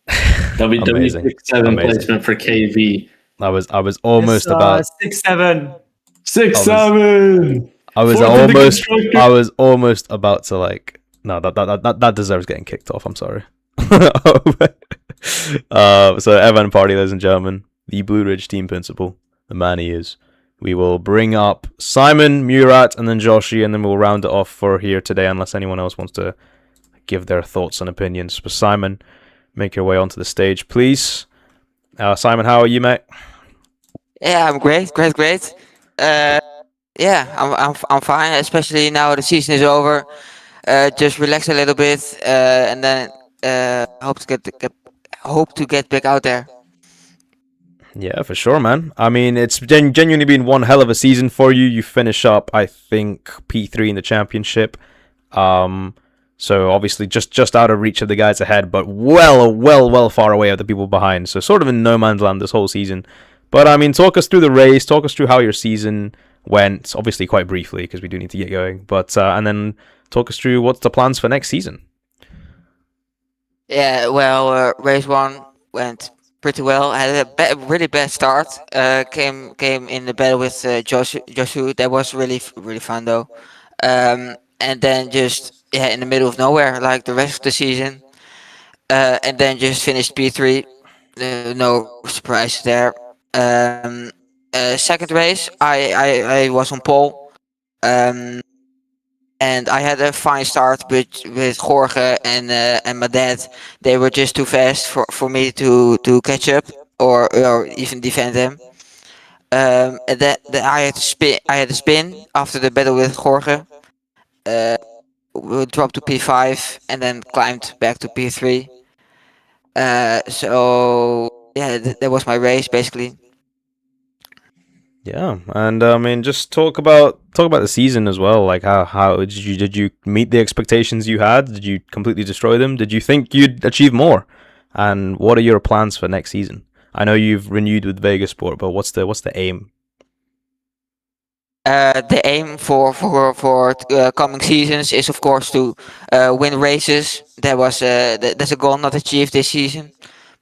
WWE Amazing. 6-7 Amazing. placement for KV. I was almost about 6-7. 6-7. I was Fourth of the constructor. almost about to like no that deserves getting kicked off. I'm sorry. So Evan Party, ladies and gentlemen, the Blue Ridge team principal, the man he is. We will bring up Simon, Murat, and then Joshi, and then we'll round it off for here today, unless anyone else wants to give their thoughts and opinions. But Simon, make your way onto the stage, please. Simon, how are you, mate? Yeah, I'm great. Yeah, I'm fine. Especially now the season is over. Just relax a little bit, and then hope to get back out there. Yeah, for sure, man. I mean, it's genuinely been one hell of a season for you. You finish up, I think, P3 in the championship. So obviously just out of reach of the guys ahead, but well far away of the people behind. So sort of in no man's land this whole season. But I mean, talk us through the race. Talk us through how your season went. Obviously, quite briefly because we do need to get going. But and then talk us through what's the plans for next season. Yeah, well, race 1 went pretty well. I had a really bad start. Came in the battle with Joshua. That was really fun though. And then just in the middle of nowhere, like the rest of the season. And then just finished P3. No surprise there. Second race, I was on pole. And I had a fine start, but with Jorge and my dad, they were just too fast for me to catch up or even defend them. And then I had to spin. I had to spin after the battle with Jorge. We dropped to P5 and then climbed back to P3. So yeah, that was my race basically. Yeah, and I mean, just talk about the season as well. Like, how did you meet the expectations you had? Did you completely destroy them? Did you think you'd achieve more? And what are your plans for next season? I know you've renewed with Vegas Sport, but what's the aim? The aim for coming seasons is of course to win races. That's a goal not achieved this season.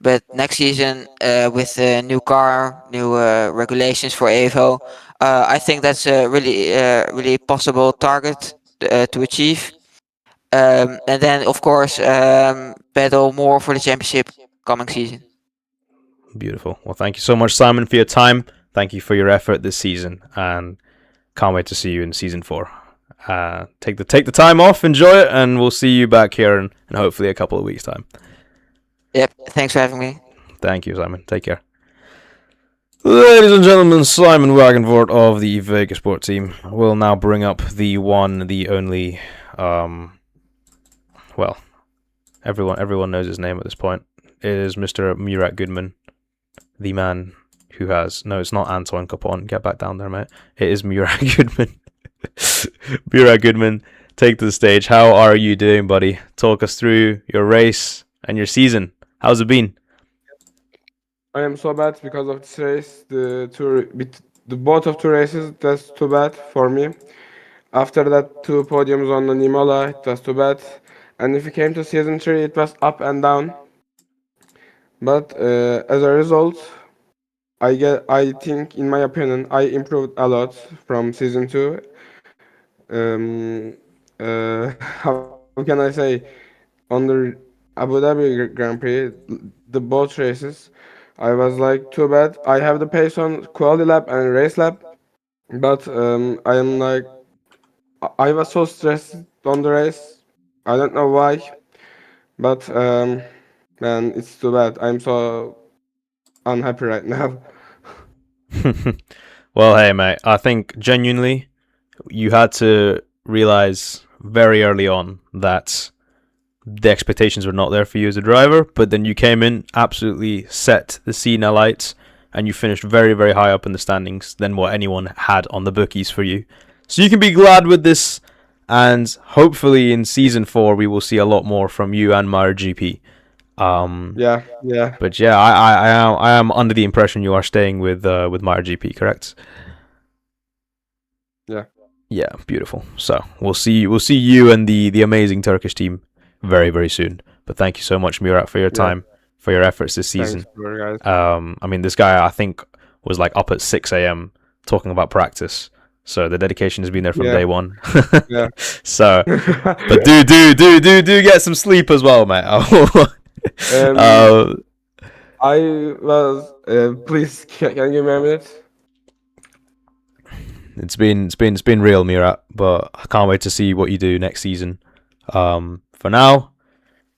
But next season, with a new car, new regulations for Evo, I think that's a really possible target to achieve. And then, of course, battle more for the championship coming season. Beautiful. Well, thank you so much, Simon, for your time. Thank you for your effort this season, and can't wait to see you in season 4. Take the time off, enjoy it, and we'll see you back here in hopefully a couple of weeks' time. Yep, thanks for having me. Thank you, Simon. Take care. Ladies and gentlemen, Simon Wagenvoort of the Vegas Sport team will now bring up the one, the only, well, everyone knows his name at this point. It is Mr. Murat Goodman, the man who has... No, it's not Antoine Capon. Get back down there, mate. It is Murat Goodman. Murat Goodman, take to the stage. How are you doing, buddy? Talk us through your race and your season. How's it been? I am so bad because of this race. The both of two races, that's too bad for me. After that, 2 podiums on the Nimola, it was too bad. And if it came to season 3, it was up and down. But as a result, I think, in my opinion, I improved a lot from season 2. How can I say? On the Abu Dhabi Grand Prix, the both races, I was like, too bad. I have the pace on quality lap and race lap, but I am like, I was so stressed on the race. I don't know why, but man, it's too bad. I'm so unhappy right now. Well, hey, mate. I think genuinely you had to realize very early on that the expectations were not there for you as a driver, but then you came in, absolutely set the scene alight, and you finished very, very high up in the standings than what anyone had on the bookies for you. So you can be glad with this and hopefully in season 4 we will see a lot more from you and MotoGP. Yeah. But yeah, I am under the impression you are staying with MotoGP, correct? Yeah. Yeah, beautiful. So we'll see you and the amazing Turkish team very, very soon. But thank you so much, Murat, for your time, for your efforts this season. Thanks, guys. I mean, this guy I think was like up at 6 a.m. talking about practice. So the dedication has been there from day one. Yeah. So, but do get some sleep as well, mate. Please can you give me a minute? It's been real, Murat, but I can't wait to see what you do next season. For now,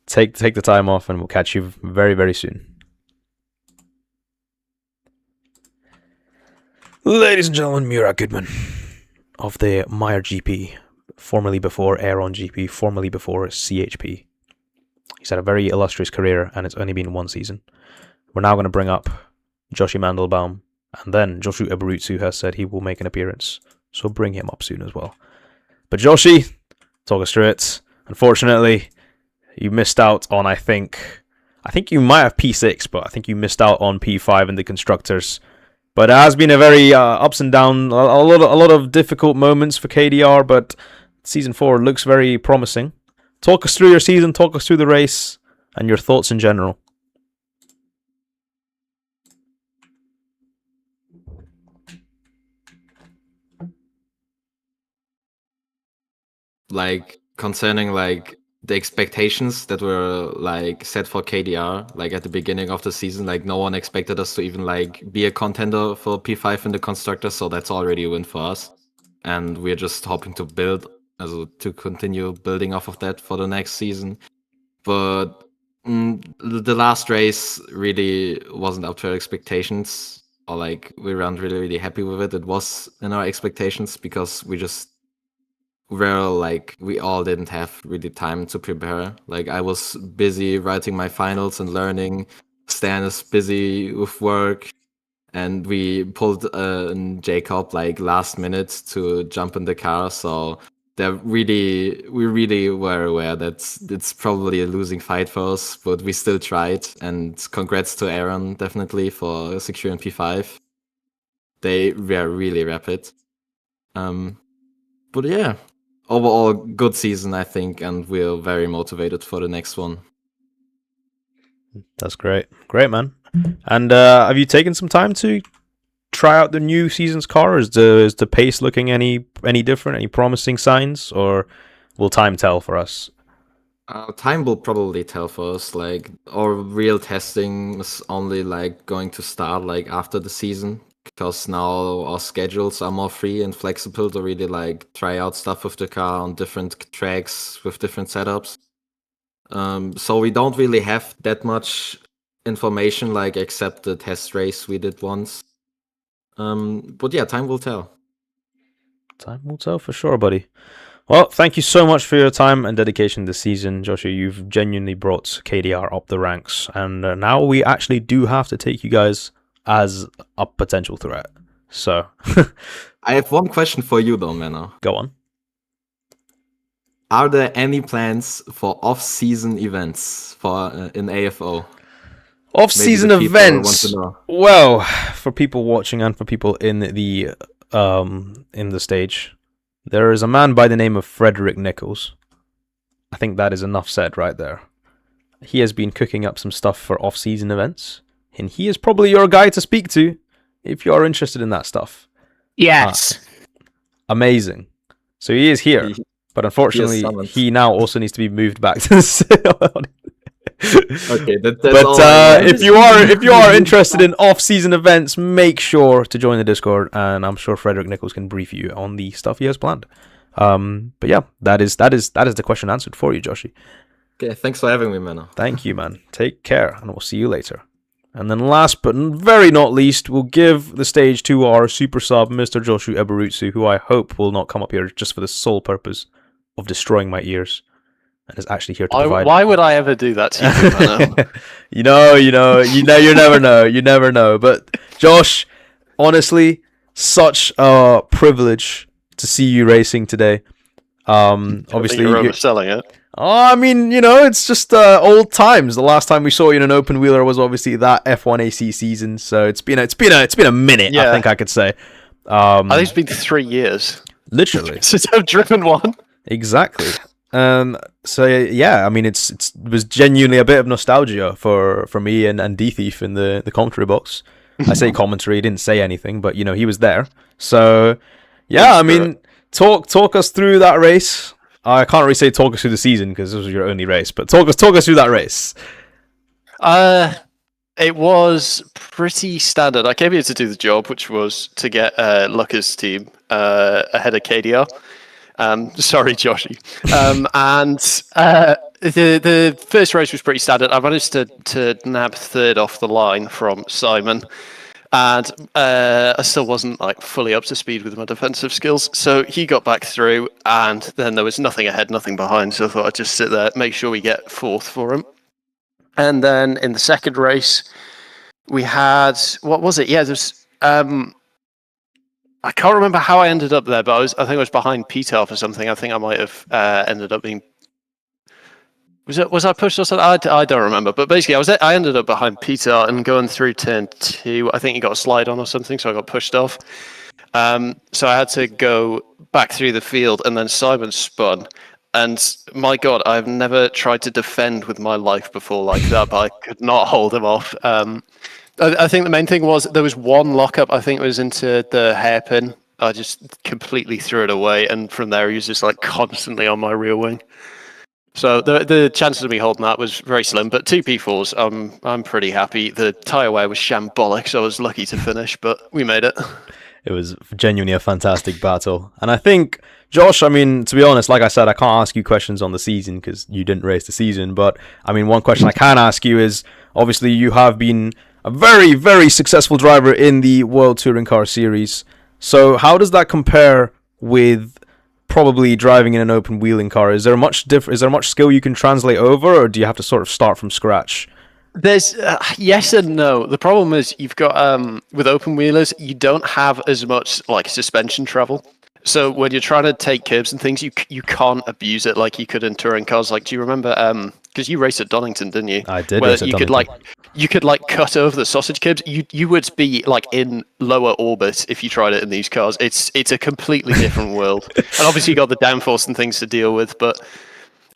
take the time off, and we'll catch you very, very soon. Ladies and gentlemen, Murat Goodman of the MotoGP, formerly before Aeron GP, formerly before CHP. He's had a very illustrious career, and it's only been one season. We're now going to bring up Joshi Mandelbaum, and then Joshua Eberutsu has said he will make an appearance, so bring him up soon as well. But Joshi, talk us through it. Unfortunately, you missed out on, I think you might have P6, but I think you missed out on P5 in the Constructors. But it has been a very ups and down, a lot of difficult moments for KDR, but Season 4 looks very promising. Talk us through your season, talk us through the race, and your thoughts in general. Like, concerning, like, the expectations that were, like, set for KDR, like, at the beginning of the season, like, no one expected us to even, like, be a contender for P5 in the Constructors, so that's already a win for us. And we're just hoping to to continue building off of that for the next season. But the last race really wasn't up to our expectations, or, like, we weren't really, really happy with it. It was in our expectations because we all didn't have really time to prepare. Like, I was busy writing my finals and learning. Stan is busy with work, and we pulled Jacob like last minute to jump in the car. So we really were aware that it's probably a losing fight for us, but we still tried. And congrats to Aaron, definitely, for securing P5. They were really rapid. But yeah. Overall, good season, I think, and we're very motivated for the next one. That's great. Great, man. And have you taken some time to try out the new season's car? Is the pace looking any different? Any promising signs? Or will time tell for us? Time will probably tell for us. Like, our real testing is only, like, going to start, like, after the season. Because now our schedules are more free and flexible to really, like, try out stuff with the car on different tracks with different setups. So we don't really have that much information, like, except the test race we did once. But yeah, time will tell. Time will tell for sure, buddy. Well, thank you so much for your time and dedication this season, Joshua. You've genuinely brought KDR up the ranks, and now we actually do have to take you guys as a potential threat. So I have one question for you though, Mano. Go on. Are there any plans for off-season events for in AFO? Off-season events. Well, for people watching and for people in the stage, there is a man by the name of Frederick Nichols. I think that is enough said right there. He has been cooking up some stuff for off-season events. And he is probably your guy to speak to if you are interested in that stuff. Yes. Amazing. So he is here, but unfortunately, he now also needs to be moved back to the city. Okay, that's but all. If you are interested in off-season events, make sure to join the Discord, and I'm sure Frederick Nichols can brief you on the stuff he has planned. But yeah, that is the question answered for you, Joshi. Okay, thanks for having me, man. Thank you, man. Take care, and we'll see you later. And then last but very not least, we'll give the stage to our super sub, Mr. Joshua Eberutsu, who I hope will not come up here just for the sole purpose of destroying my ears, and is actually here to provide. Why would I ever do that to you, you never know. But Josh, honestly, such a privilege to see you racing today. Obviously, you're overselling it. Oh, I mean, it's just old times. The last time we saw you in an open wheeler was obviously that F1 AC season. So it's been a minute. Yeah. I think I could say. I think it's been 3 years Literally. since I've driven one. Exactly. So yeah, I mean, it was genuinely a bit of nostalgia for me and D Thief in the commentary box. I say commentary, he didn't say anything, but he was there. So yeah, I mean, talk us through that race. I can't really say talk us through the season because this was your only race, but talk us through that race. It was pretty standard. I came here to do the job, which was to get Lucker's team ahead of KDR. Sorry, Joshy. And the first race was pretty standard. I managed to nab third off the line from Simon. And I still wasn't fully up to speed with my defensive skills. So he got back through, and then there was nothing ahead, nothing behind. So I thought I'd just sit there, make sure we get fourth for him. And then in the second race, we had, what was it? Yeah, there's I can't remember how I ended up there, but I think I was behind Peter or something. I think I might have ended up being. Was I pushed or something? I don't remember. But basically, I ended up behind Peter and going through turn 2. I think he got a slide on or something, so I got pushed off. So I had to go back through the field, and then Simon spun. And my God, I've never tried to defend with my life before like that, but I could not hold him off. I think the main thing was there was one lockup. I think it was into the hairpin. I just completely threw it away, and from there he was just constantly on my rear wing. So the chances of me holding that was very slim, but 2 P4s, I'm pretty happy. The tyre wear was shambolic, so I was lucky to finish, but we made it. It was genuinely a fantastic battle. And I think, Josh, I mean, to be honest, like I said, I can't ask you questions on the season because you didn't race the season, but I mean, one question I can ask you is, obviously you have been a very, very successful driver in the World Touring Car Series. So how does that compare with probably driving in an open wheeling car? Is there much skill you can translate over, or do you have to sort of start from scratch? There's yes and no. The problem is you've got with open wheelers, you don't have as much suspension travel. So when you're trying to take curbs and things, you can't abuse it like you could in touring cars. Do you remember? Because you raced at Donington, didn't you? I did. Where race at you Donington. you could cut over the sausage curbs. You would be in lower orbit if you tried it in these cars. It's a completely different world, and obviously you got the downforce and things to deal with. But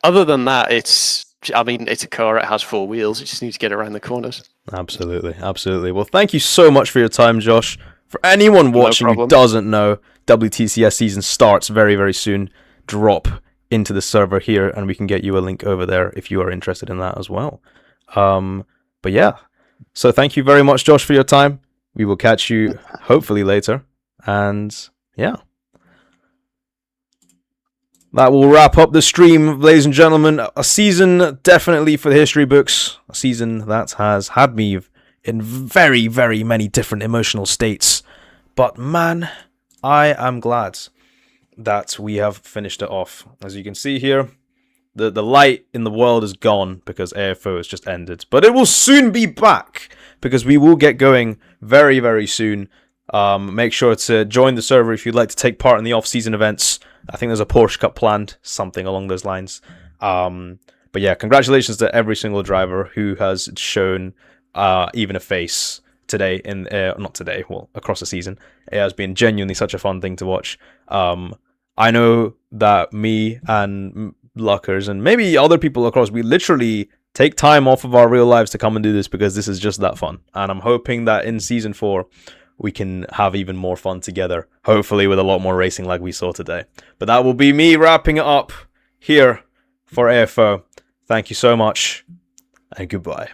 other than that, it's a car. It has 4 wheels. You just need to get around the corners. Absolutely. Well, thank you so much for your time, Josh. For anyone watching who doesn't know, WTCS season starts very, very soon. Drop into the server here, and we can get you a link over there if you are interested in that as well. But yeah, so thank you very much, Josh, for your time. We will catch you hopefully later, and yeah. That will wrap up the stream, ladies and gentlemen. A season definitely for the history books. A season that has had me in very, very many different emotional states. But man, I am glad that we have finished it off. As you can see here, the light in the world is gone because AFO has just ended. But it will soon be back because we will get going very, very soon. Make sure to join the server if you'd like to take part in the off-season events. I think there's a Porsche Cup planned, something along those lines. But yeah, congratulations to every single driver who has shown even a face today, not today, well, across the season. It has been genuinely such a fun thing to watch. I know that me and Luckers and maybe other people across, we literally take time off of our real lives to come and do this because this is just that fun. And I'm hoping that in Season 4, we can have even more fun together, hopefully with a lot more racing like we saw today. But that will be me wrapping it up here for AFO. Thank you so much, and goodbye.